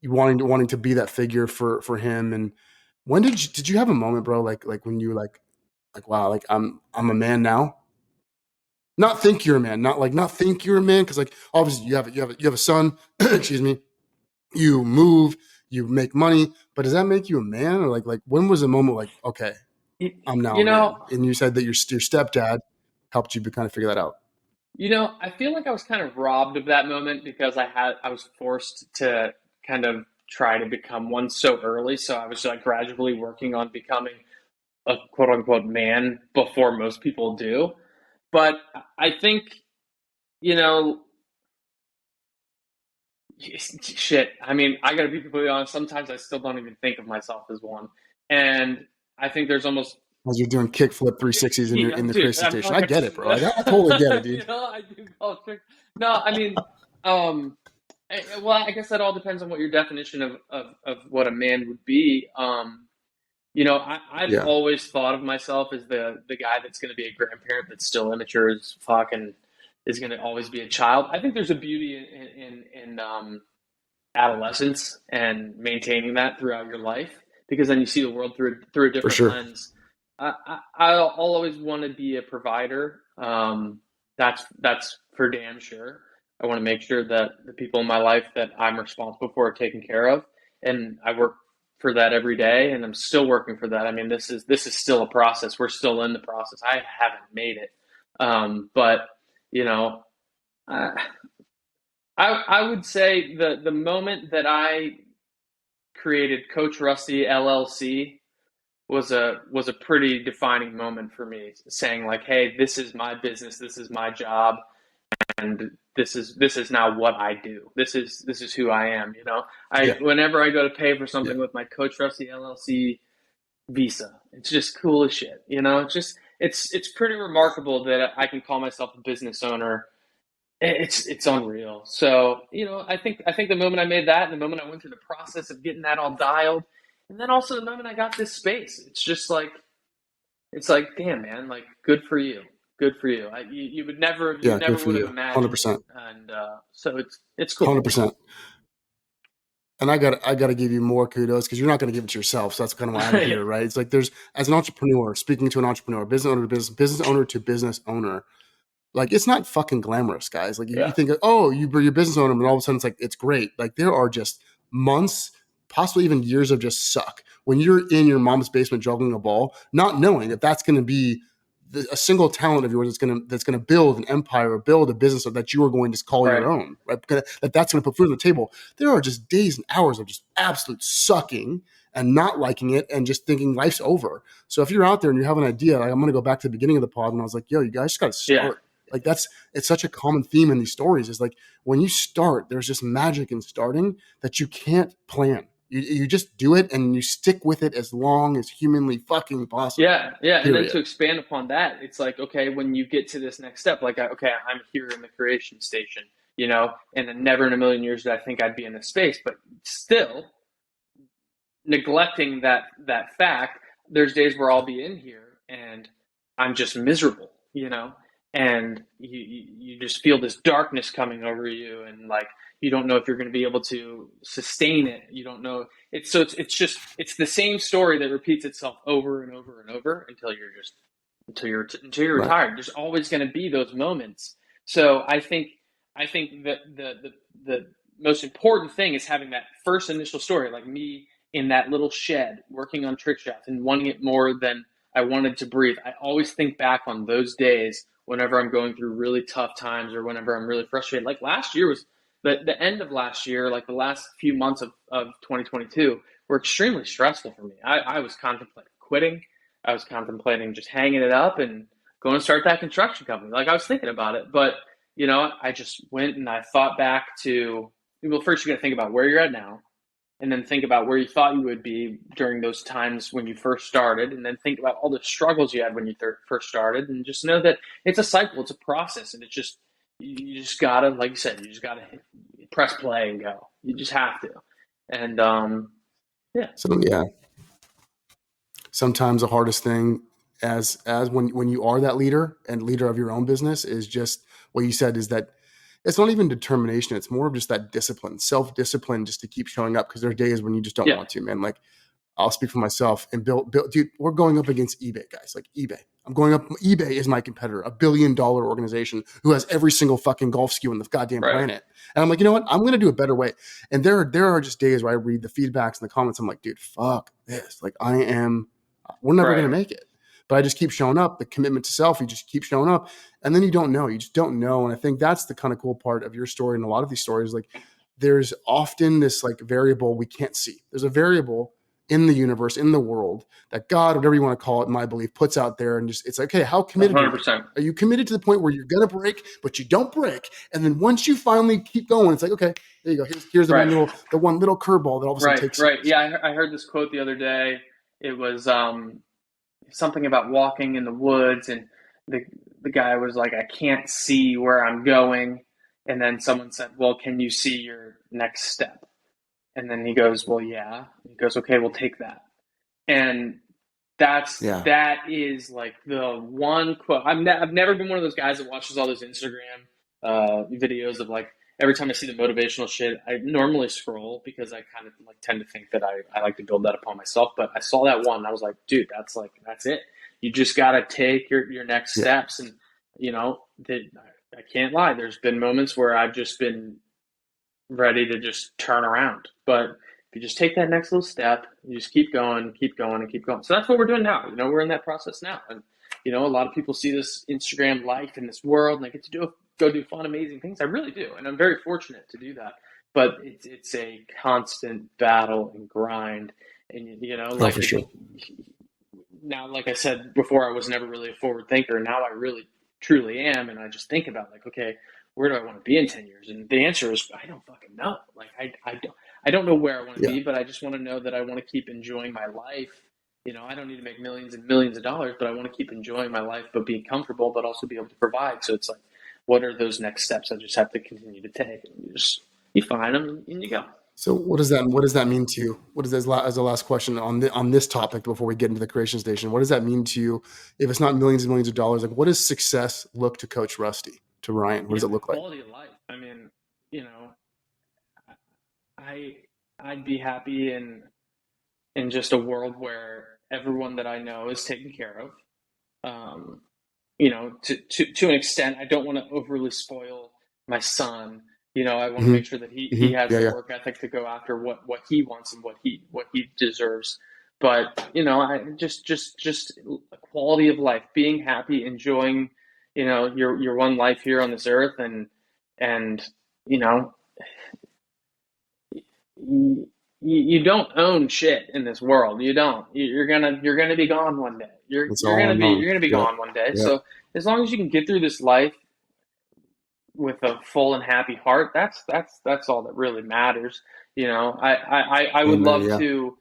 wanting to be that figure for him. And when did you have a moment, bro? Like when you were like wow, like I'm a man now. Not think you're a man, not think you're a man, because like obviously you have a son. Excuse me. You move, you make money, but does that make you a man, or like when was the moment like okay, You, I'm now you a know, man? And you said that your stepdad helped you kind of figure that out. I feel like I was kind of robbed of that moment because I was forced to kind of try to become one so early. So I was like gradually working on becoming a quote unquote man before most people do. But I think, you know, shit. I mean, I gotta be completely honest. Sometimes I still don't even think of myself as one. And I think there's almost, As you're doing kickflip 360s yeah, in the dude, creation I'm station. I fucking, get it, bro. I totally get it, dude. I do call tricks. No, I mean, um, well, I guess that all depends on what your definition of what a man would be. I've Yeah, always thought of myself as the guy that's going to be a grandparent that's still immature as fuck and is going to always be a child. I think there's a beauty in adolescence and maintaining that throughout your life because then you see the world through a for different sure. lens. I'll always want to be a provider. That's for damn sure. I want to make sure that the people in my life that I'm responsible for are taken care of, and I work for that every day, and I'm still working for that. I mean, this is still a process. We're still in the process. I haven't made it, but you know, I, I would say the moment that I created Coach Rusty LLC was a pretty defining moment for me, saying like, "Hey, this is my business, this is my job, and this is now what I do. This is who I am." I Yeah, whenever I go to pay for yeah, something with my Coach Rusty LLC Visa, it's just cool as shit. It's pretty remarkable that I can call myself a business owner. It's unreal. So, I think the moment I made that, and the moment I went through the process of getting that all dialed, and then also the moment I got this space, it's like, damn man, like good for you. You yeah. never Good for would have you. Hundred imagined it, percent. and so it's cool. 100%. And I got to give you more kudos because you're not going to give it to yourself. So that's kind of why I have you Yeah, here, right? It's like there's as an entrepreneur, speaking to an entrepreneur, business owner to business owner. Like it's not fucking glamorous, guys. Like you yeah, think, oh, you're your business owner, and all of a sudden it's like it's great. Like there are just months, possibly even years of just suck when you're in your mom's basement juggling a ball, not knowing that that's going to be a single talent of yours that's gonna build an empire or build a business that you are going to call right, your own, right? That's going to put food on the table. There are just days and hours of just absolute sucking and not liking it and just thinking life's over. So if you're out there and you have an idea, like I'm going to go back to the beginning of the pod when I was like, yo, you guys just got to yeah, start. Like it's such a common theme in these stories is like when you start, there's just magic in starting that you can't plan. You just do it and you stick with it as long as humanly fucking possible. yeah, yeah. And then to Period. expand upon that, it's like, okay, when you get to this next step, like, okay, I'm here in the creation station, and then never in a million years did I think I'd be in this space, but still neglecting that fact, there's days where I'll be in here and I'm just miserable, and you just feel this darkness coming over you, and like you don't know if you're going to be able to sustain it. You don't know. It's the same story that repeats itself over and over and over until you're just until you're Right. retired. There's always going to be those moments. So I think that the most important thing is having that first initial story, like me in that little shed working on trick shots and wanting it more than I wanted to breathe. I always think back on those days whenever I'm going through really tough times or whenever I'm really frustrated. Like last year was the end of last year, like the last few months of 2022 were extremely stressful for me. I was contemplating quitting. I was contemplating just hanging it up and going to start that construction company. Like I was thinking about it, but I just went and I thought back to, well, first you got to think about where you're at now, and then think about where you thought you would be during those times when you first started, and then think about all the struggles you had when you first started, and just know that it's a cycle, it's a process, and it's just you just gotta, like you said, you just gotta press play and go. You just have to, and yeah, So yeah, sometimes the hardest thing as when you are that leader and leader of your own business is just what you said is that it's not even determination. It's more of just that discipline, self-discipline, just to keep showing up. Because there are days when you just don't yeah, want to, man. Like I'll speak for myself and build, dude, we're going up against eBay guys, like eBay. I'm going up. eBay is my competitor, $1 billion organization who has every single fucking golf SKU on the goddamn right, planet. And I'm like, you know what? I'm going to do a better way. And there are just days where I read the feedbacks and the comments. I'm like, dude, fuck this. Like we're never going right, to make it. But I just keep showing up. The commitment to self, you just keep showing up. And then you don't know. You just don't know. And I think that's the kind of cool part of your story and a lot of these stories. Like there's often this like variable we can't see. There's a variable in the universe, in the world, that God, whatever you want to call it, in my belief, puts out there. And just, it's like, okay, how one committed are hundred you? percent, Are you committed to the point where you're going to break, but you don't break? And then once you finally keep going, it's like, okay, there you go. Here's the one right, little curveball that all of a sudden right, takes you. right. So, Yeah, I heard this quote the other day. It was something about walking in the woods, and the the guy was like, I can't see where I'm going, and then someone said, well, can you see your next step? And then he goes, well, yeah. He goes, okay, we'll take that. And yeah. that is like the one quote. I've never been one of those guys that watches all those Instagram videos of like every time I see the motivational shit. I normally scroll because I kind of like tend to think that I like to build that upon myself. But I saw that one and I was like, dude, that's it. You just gotta take your next Yeah. steps, and that I can't lie. There's been moments where I've just been ready to just turn around. But if you just take that next little step, you just keep going, keep going, and keep going. So that's what we're doing now. We're in that process now. And, a lot of people see this Instagram life in this world and they get to go do fun, amazing things. I really do. And I'm very fortunate to do that. But it's a constant battle and grind. And, Oh, for sure. now, like I said before, I was never really a forward thinker. Now I really truly am. And I just think about like, okay, where do I want to be in 10 years? And the answer is, I don't fucking know. Like, I don't know where I want to Yeah. be, but I just want to know that I want to keep enjoying my life. I don't need to make millions and millions of dollars, but I want to keep enjoying my life, but being comfortable, but also be able to provide. So it's like, what are those next steps I just have to continue to take? And you find them and you go. So what does that mean to you? What is as the last question on this topic before we get into the creation station? What does that mean to you if it's not millions and millions of dollars? Like what does success look to Coach Rusty, to Ryan? What does it look like? Quality of life. I mean, I I'd be happy in just a world where everyone that I know is taken care of. Um, to an extent, I don't want to overly spoil my son. I want to Hmm. make sure that he Hmm. has Yeah, the yeah, work ethic to go after what he wants and what he deserves. But I just a quality of life, being happy, enjoying your one life here on this earth, and you know you don't own shit in this world. You don't. You're gonna be gone one day. You're it's you're all gonna be unknown. you're gonna be Yep, gone one day. yep. So as long as you can get through this life with a full and happy heart, that's all that really matters. I would Amen. love Yeah, to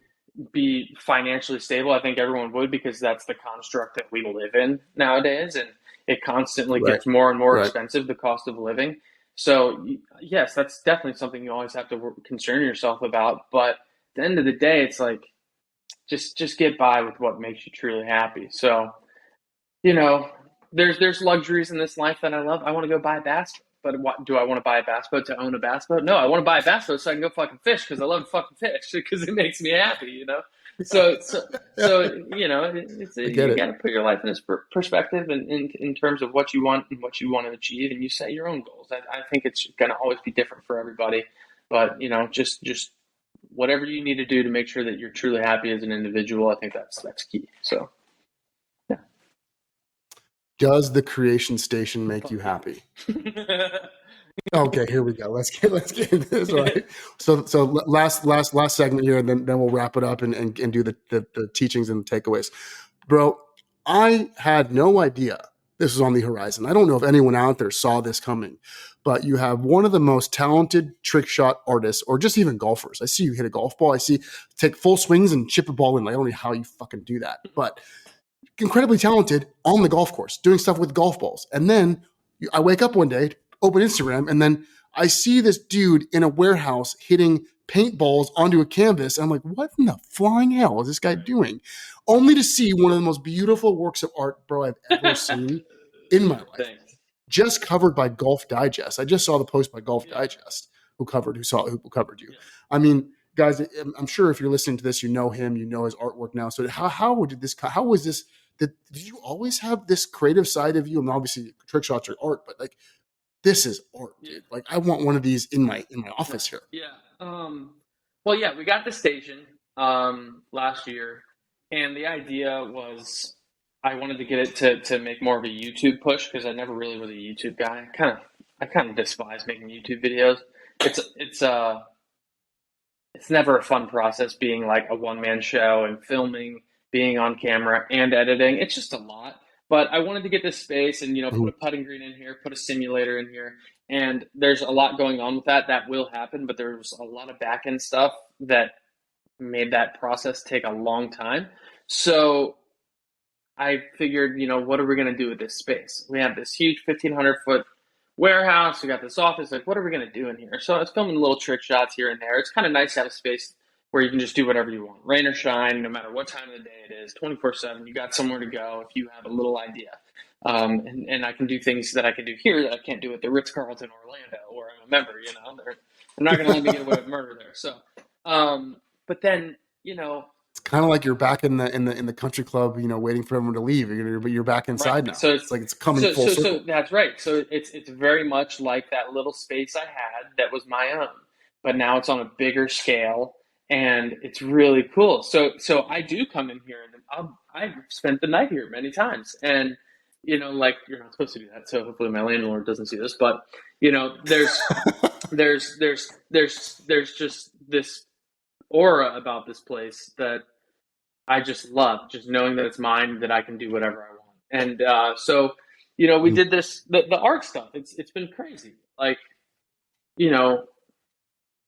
be financially stable. I think everyone would, because that's the construct that we live in nowadays, and it constantly right, gets more and more right. expensive, the cost of living. So yes, that's definitely something you always have to concern yourself about. But at the end of the day, it's like just get by with what makes you truly happy. So you know, there's luxuries in this life that I love. I want to go buy a bass boat, but what do I want to buy a bass boat to own a bass boat? No, I want to buy a bass boat so I can go fucking fish because I love to fucking fish because it makes me happy. So it's I get you it. got to put your life in this perspective and in terms of what you want and what you want to achieve, and you set your own goals. I think it's going to always be different for everybody, but just whatever you need to do to make sure that you're truly happy as an individual. I think that's key. So yeah, Does the creation station make you fuck yeah. happy? Okay, here we go. Let's get into this, right. So last segment here, and then we'll wrap it up and do the teachings and the takeaways. Bro, I had no idea this was on the horizon. I don't know if anyone out there saw this coming, but you have one of the most talented trick shot artists, or just even golfers. I see you hit a golf ball. I see take full swings and chip a ball in. Like, I don't know how you fucking do that, but incredibly talented on the golf course, doing stuff with golf balls. And then I wake up one day, open Instagram, and then I see this dude in a warehouse hitting paintballs onto a canvas. And I'm like, what in the flying hell is this guy Right. doing? Only to see one of the most beautiful works of art, bro, I've ever seen in my life. Thanks. Just covered by Golf Digest. I just saw the post by Golf Yeah. Digest who covered you. Yeah. I mean, guys, I'm sure if you're listening to this, you know him, you know his artwork now. So how was this? Did you always have this creative side of you? And obviously, trick shots are art, but like this is art, Yeah. dude. Like I want one of these in my Right. office here. Yeah. Well, yeah, we got the station last year, and the idea was I wanted to get it to make more of a YouTube push because I never really was a YouTube guy. I kind of despise making YouTube videos. It's never a fun process being like a one man show and filming, being on camera and editing. It's just a lot. But I wanted to get this space and put a Mhm. putting green in here, put a simulator in here, and there's a lot going on with that. That will happen, but there's a lot of back end stuff that made that process take a long time. So I figured, what are we going to do with this space? We have this huge 1,500-foot warehouse. We got this office. Like, what are we going to do in here? So I was filming little trick shots here and there. It's kind of nice to have a space where you can just do whatever you want, rain or shine, no matter what time of the day it is, 24/7. You got somewhere to go if you have a little idea. And I can do things that I can do here that I can't do at the Ritz Carlton Orlando, where I'm a member. They're not going to let me get away with murder there. So, but then, It's kind of like you're back in the country club, waiting for everyone to leave. But you're back right. inside now. So It's like it's coming so full so so circle. that's right. So it's very much like that little space I had that was my own, but now it's on a bigger scale and it's really cool. So I do come in here and I've spent the night here many times, and like you're not supposed to do that. So hopefully my landlord doesn't see this, but there's just this aura about this place that I just love, just knowing that it's mine, that I can do whatever I want. And we Mhm. did the art stuff. It's been crazy. Like, you know,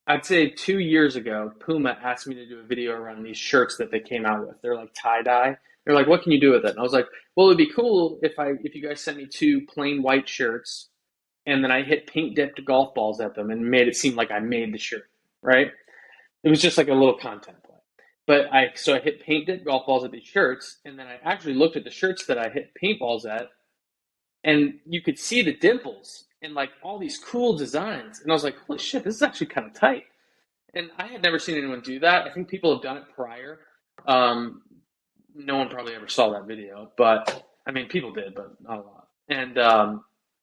I'd say 2 years ago, Puma asked me to do a video around these shirts that they came out with. They're like tie dye. They're like, "What can you do with it?" And I was like, "Well, it'd be cool if you guys sent me two plain white shirts, and then I hit paint dipped golf balls at them and made it seem like I made the shirt, right?" It was just like a little content play. But I hit paint dip golf balls at these shirts, and then I actually looked at the shirts that I hit paintballs at, and you could see the dimples and like all these cool designs. And I was like, holy shit, this is actually kind of tight. And I had never seen anyone do that. I think people have done it prior. Um, no one probably ever saw that video, but I mean, people did, but not a lot. And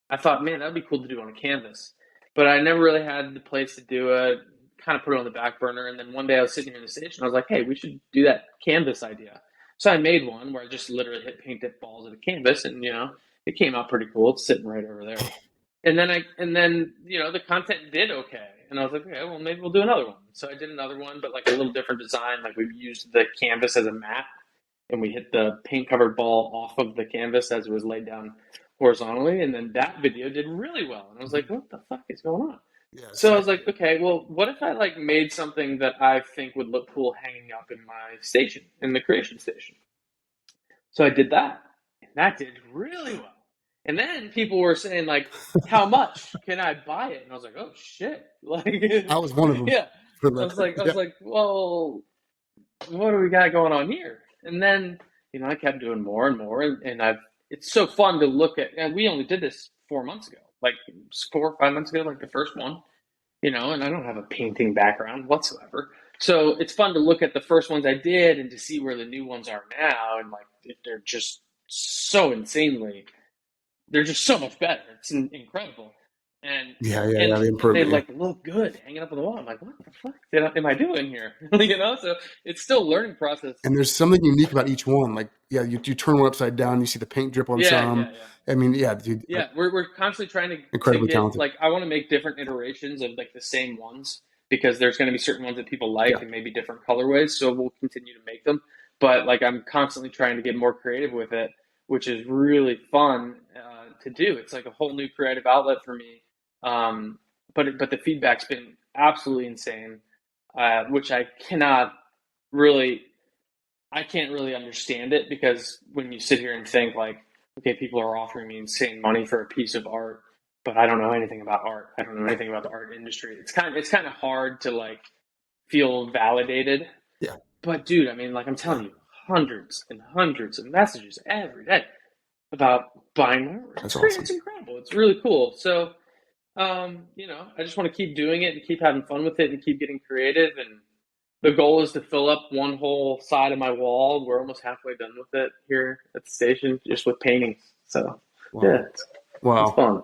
I thought, man, that'd be cool to do on a canvas. But I never really had the place to do it. Kind of put it on the back burner. And then one day I was sitting here in the station. I was like, hey, we should do that canvas idea. So I made one where I just literally hit paint dip balls at a canvas, and it came out pretty cool. It's sitting right over there. And then the content did okay, and I was like, okay, well maybe we'll do another one. So I did another one, but like a little different design. Like we used the canvas as a mat, and we hit the paint covered ball off of the canvas as it was laid down horizontally. And then that video did really well. And I was like, what the fuck is going on? Yeah, So I was sick. like, okay, well, what if I like made something that I think would look cool hanging up in my station, in the creation station? So I did that, and that did really well. And then people were saying like, how much can I buy it? And I was like, oh shit. Like I was one of them. yeah. For I the was like, I yeah. was like, well, what do we got going on here? And then, I kept doing more and more, and it's so fun to look at. And we only did this 4 months ago, like 4 or 5 months ago, like the first one, and I don't have a painting background whatsoever. So it's fun to look at the first ones I did and to see where the new ones are now, and like they're just so insanely, they're just so much better. It's incredible, and Yeah. The and they improvement. Yeah. like look good hanging up on the wall. I'm like, what the fuck am I doing here? You know, so it's still a learning process. And there's something unique about each one. Like, yeah, you turn one upside down, you see the paint drip on Yeah, some. yeah, yeah. I mean, yeah, dude, Yeah, we're constantly trying to incredibly get talented. like I want to make different iterations of like the same ones because there's going to be certain ones that people like Yeah, and maybe different colorways, so we'll continue to make them. But like I'm constantly trying to get more creative with it, which is really fun to do. It's like a whole new creative outlet for me. But the feedback's been absolutely insane, which really I can't really understand it because when you sit here and think like, okay, people are offering me insane money for a piece of art, but I don't know anything about art. I don't know anything about the art industry. It's kind of hard to like feel validated. yeah, But dude, I mean, like I'm yeah. telling you, hundreds and hundreds of messages every day about buying my art. That's It's great. It's awesome. incredible. It's really cool. So, I just want to keep doing it and keep having fun with it and keep getting creative and the goal is to fill up one whole side of my wall. We're almost halfway done with it here at the station, just with paintings. So Wow, yeah, it's wow. fun.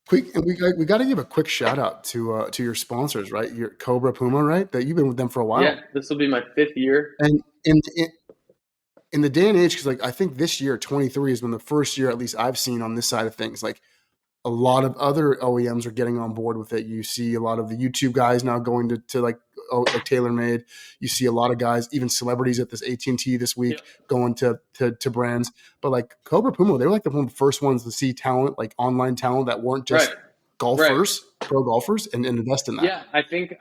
Quick, and we got to give a quick shout out to your sponsors, right? Your Cobra Puma, right? That you've been with them for a Yeah, while, this will be my 5th year. and in the day and age, because like I think this year, 23 has been the first year, at least I've seen on this side of things, like a lot of other OEMs are getting on board with it. You see a lot of the YouTube guys now going to like TaylorMade. You see a lot of guys, even celebrities at this AT&T this Yeah, week going to brands. But like Cobra Puma, they were like one of the first ones to see talent, like online talent that weren't right, just right. golfers, pro golfers, and invest in that. Yeah, I think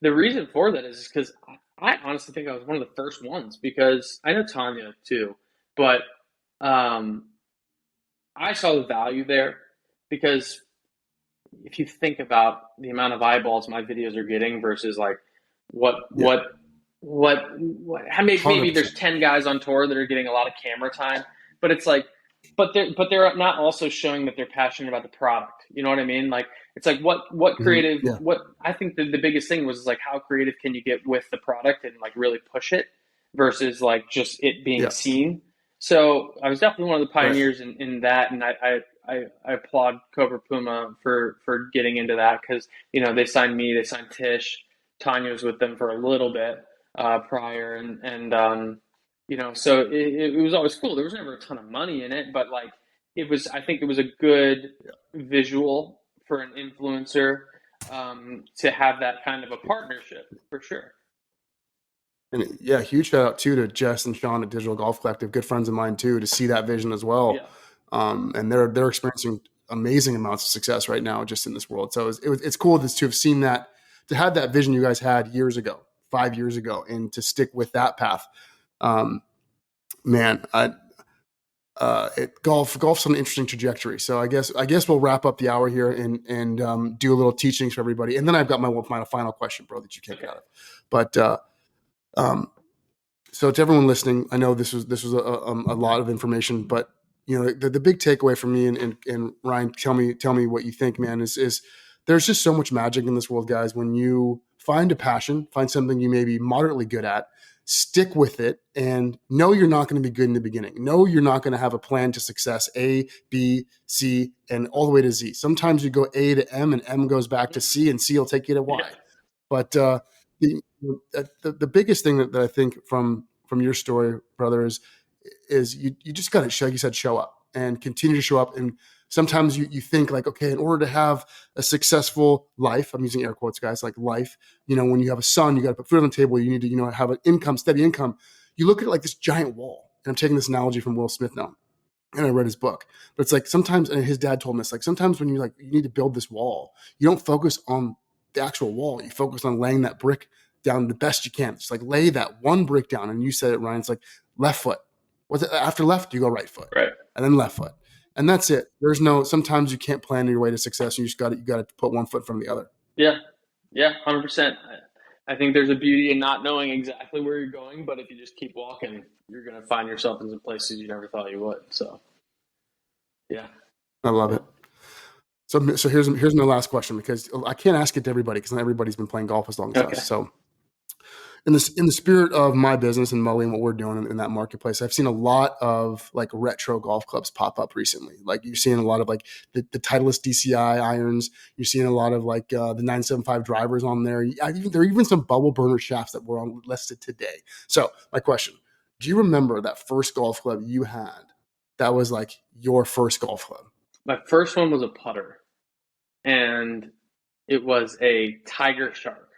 the reason for that is because I honestly think I was one of the first ones because I know Tanya too, but um, I saw the value there because if you think about the amount of eyeballs my videos are getting versus like what Yeah, what what how hundred maybe there's percent. 10 guys on tour that are getting a lot of camera time, but it's like but they're not also showing that they're passionate about the product. You know what I mean? Like it's like what Mm-hmm. creative Yeah, what I think the biggest thing was like how creative can you get with the product and like really push it versus like just it being yeah, seen. So I was definitely one of the right. pioneers in that, and I applaud Cobra Puma for getting into that because they signed me, they signed Tish, Tanya was with them for a little bit prior, so it was always cool. There was never a ton of money in it, but like I think it was a good visual for an influencer to have that kind of a partnership for sure. And yeah, huge shout out too to Jess and Sean at Digital Golf Collective, good friends of mine too, to see that vision as well. Yeah, And they're experiencing amazing amounts of success right now just in this world. So it's cool to have seen that, to have that vision you guys had years ago, 5 years ago, and to stick with that path. Um, man, golf's on an interesting trajectory. So I guess we'll wrap up the hour here and do a little teachings for everybody, and then I've got my final question, bro, that you can't get okay, out of. But um, so to everyone listening, I know this was a lot of information, but the big takeaway for me and Ryan, tell me what you think, man, is there's just so much magic in this world, guys. When you find a passion, find something you may be moderately good at, stick with it, and know you're not going to be good in the beginning. Know you're not going to have a plan to success, A, B, C, and all the way to Z. Sometimes you go A to M, and M goes back to C, and C will take you to yeah, Y. But the biggest thing that I think from your story, brother, is you just got to show, like you said, show up and continue to show up. And sometimes you think like, okay, in order to have a successful life, I'm using air quotes, guys, like life, when you have a son, you got to put food on the table, you need to, have an income, steady income. You look at it like this giant wall. And I'm taking this analogy from Will Smith now, and I read his book. But it's like sometimes, and his dad told me this, like sometimes when you need to build this wall, you don't focus on the actual wall. You focus on laying that brick down the best you can. It's like lay that one brick down. And you said it, Ryan. It's like left foot. What's it? After left, you go right foot, right. and then left foot, and that's it. There's no. Sometimes you can't plan your way to success. You got to put one foot from the other. Yeah, yeah, 100%. I think there's a beauty in not knowing exactly where you're going, but if you just keep walking, you're going to find yourself in some places you never thought you would. So, yeah. I love Yeah. it. So here's my last question, because I can't ask it to everybody because not everybody's been playing golf as long as us. Okay. So in the spirit of my business and Mully and what we're doing in that marketplace, I've seen a lot of like retro golf clubs pop up recently. Like you're seeing a lot of like the Titleist DCI irons. You're seeing a lot of like the 975 drivers on there. There are even some bubble burner shafts that were on listed today. So my question: do you remember that first golf club you had that was like your first golf club? My first one was a putter, and it was a Tiger Shark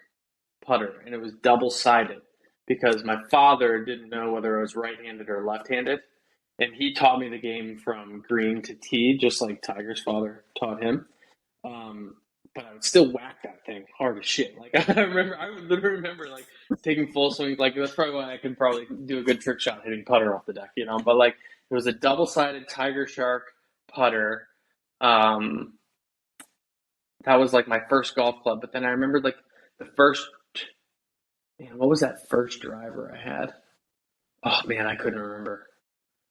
putter, and it was double sided because my father didn't know whether I was right handed or left handed. And he taught me the game from green to tee, just like Tiger's father taught him. Um, but I would still whack that thing hard as shit. Like I would literally remember like taking full swings. Like that's probably why I could probably do a good trick shot hitting putter off the deck, you know. But like it was a double sided Tiger Shark putter. Um, that was like my first golf club. But then I remembered like the first, man, what was that first driver I had? Oh man, I couldn't remember.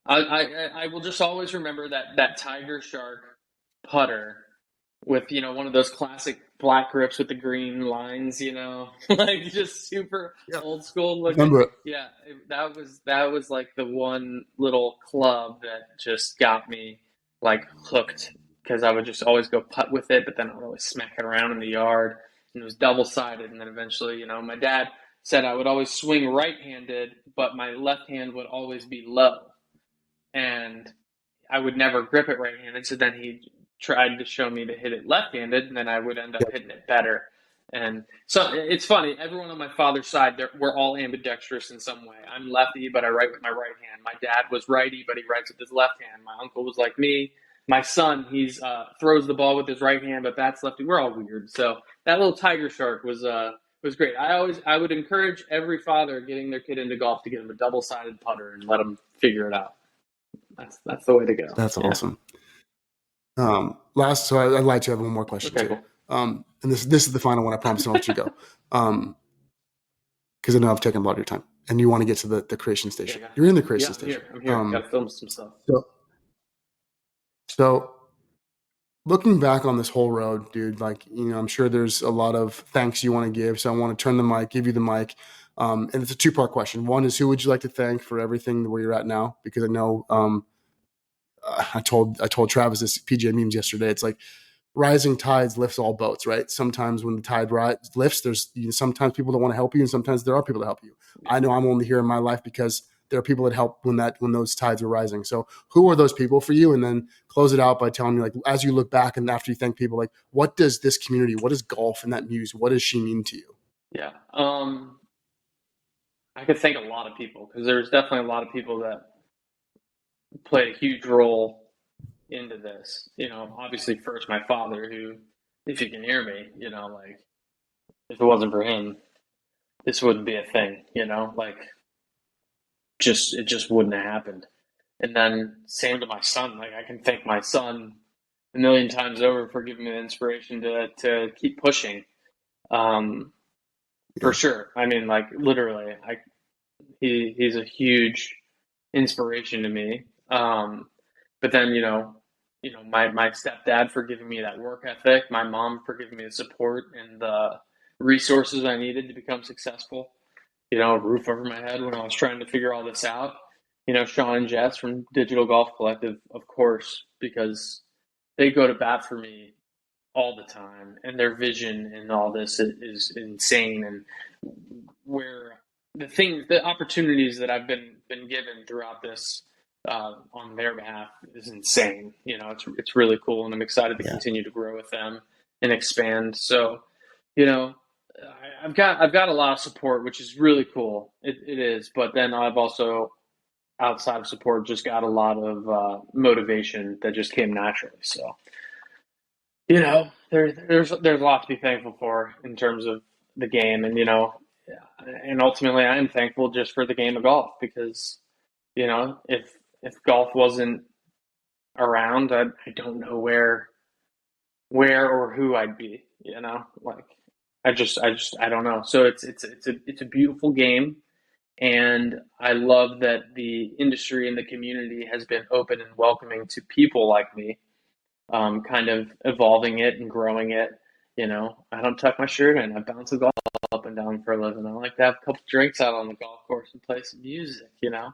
I will just always remember that Tiger Shark putter with one of those classic black grips with the green lines, like just super Yeah, old school looking. remember it. Yeah, that was like the one little club that just got me like hooked because I would just always go putt with it, but then I would always smack it around in the yard, and it was double sided, and then eventually, my dad said I would always swing right handed, but my left hand would always be low, and I would never grip it right handed. So then he tried to show me to hit it left handed, and then I would end up hitting it better. And so it's funny. Everyone on my father's side, we're all ambidextrous in some way. I'm lefty, but I write with my right hand. My dad was righty, but he writes with his left hand. My uncle was like me. My son, he's throws the ball with his right hand, but bats lefty. We're all weird. So that little Tiger Shark was great. I would encourage every father getting their kid into golf to get him a double sided putter and let them figure it out. That's the way to go. That's Yeah. awesome. So I'd like to have one more question Okay, too. cool. And this is the final one. I promise I'll let you go. Because I know I've taken a lot of your time, and you want to get to the creation station. Yeah, You're in the yeah, creation I'm here. station. I'm here. Got to film some stuff. So looking back on this whole road, dude, like I'm sure there's a lot of thanks you want to give. So I want to give you the mic. And it's a two-part question. One is, who would you like to thank for everything where you're at now? Because I know I told Travis this PGA memes yesterday. It's like rising tides lifts all boats, right? Sometimes when the tide lifts, there's sometimes people don't want to help you, and sometimes there are people to help you. I know I'm only here in my life because there are people that help when those tides are rising. So who are those people for you? And then close it out by telling me, like, as you look back and after you thank people, like, what does this community, what does golf and that muse, what does she mean to you? Yeah. I could thank a lot of people because there's definitely a lot of people that played a huge role into this. Obviously first my father, who, if you can hear me, like if it wasn't for him, this wouldn't be a thing. Like it just wouldn't have happened. And then same to my son. Like I can thank my son a million times over for giving me the inspiration to keep pushing. Um, for Yeah. sure. I mean, like literally, he's a huge inspiration to me. But then my stepdad for giving me that work ethic, my mom for giving me the support and the resources I needed to become successful. A roof over my head when I was trying to figure all this out. Sean and Jess from Digital Golf Collective, of course, because they go to bat for me all the time, and their vision and all this is insane. And where the opportunities that I've been given throughout this on their behalf is insane. It's really cool, and I'm excited to Yeah. continue to grow with them and expand. So, you know, I've got a lot of support, which is really cool. It is, but then I've also outside of support just got a lot of motivation that just came naturally. So there's a lot to be thankful for in terms of the game, and ultimately I am thankful just for the game of golf because if golf wasn't around, I don't know where or who I'd be. Like I don't know. So it's a beautiful game, and I love that the industry and the community has been open and welcoming to people like me, kind of evolving it and growing it. I don't tuck my shirt in. I bounce a golf. up and down for a living. I like to have a couple drinks out on the golf course and play some music, you know.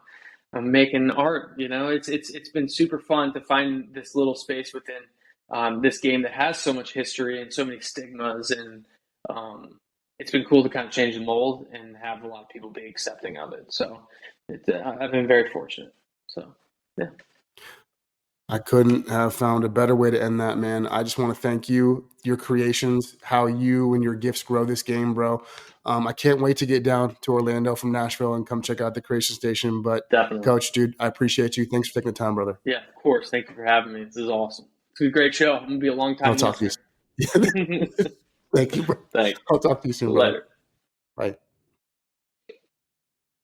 I'm making art, you know. It's been super fun to find this little space within this game that has so much history and so many stigmas, and um, it's been cool to kind of change the mold and have a lot of people be accepting of it. So I've been very fortunate. So yeah, I couldn't have found a better way to end that, man. I just want to thank you, your creations, how you and your gifts grow this game, bro. I can't wait to get down to Orlando from Nashville and come check out the Creation Station. But, definitely. Coach, dude, I appreciate you. Thanks for taking the time, brother. Yeah, of course. Thank you for having me. This is awesome. It's a great show. I'm gonna be a long I'll time talk to you. listener. Thank you, bro. Thanks. I'll talk to you soon, brother. Later. Bye.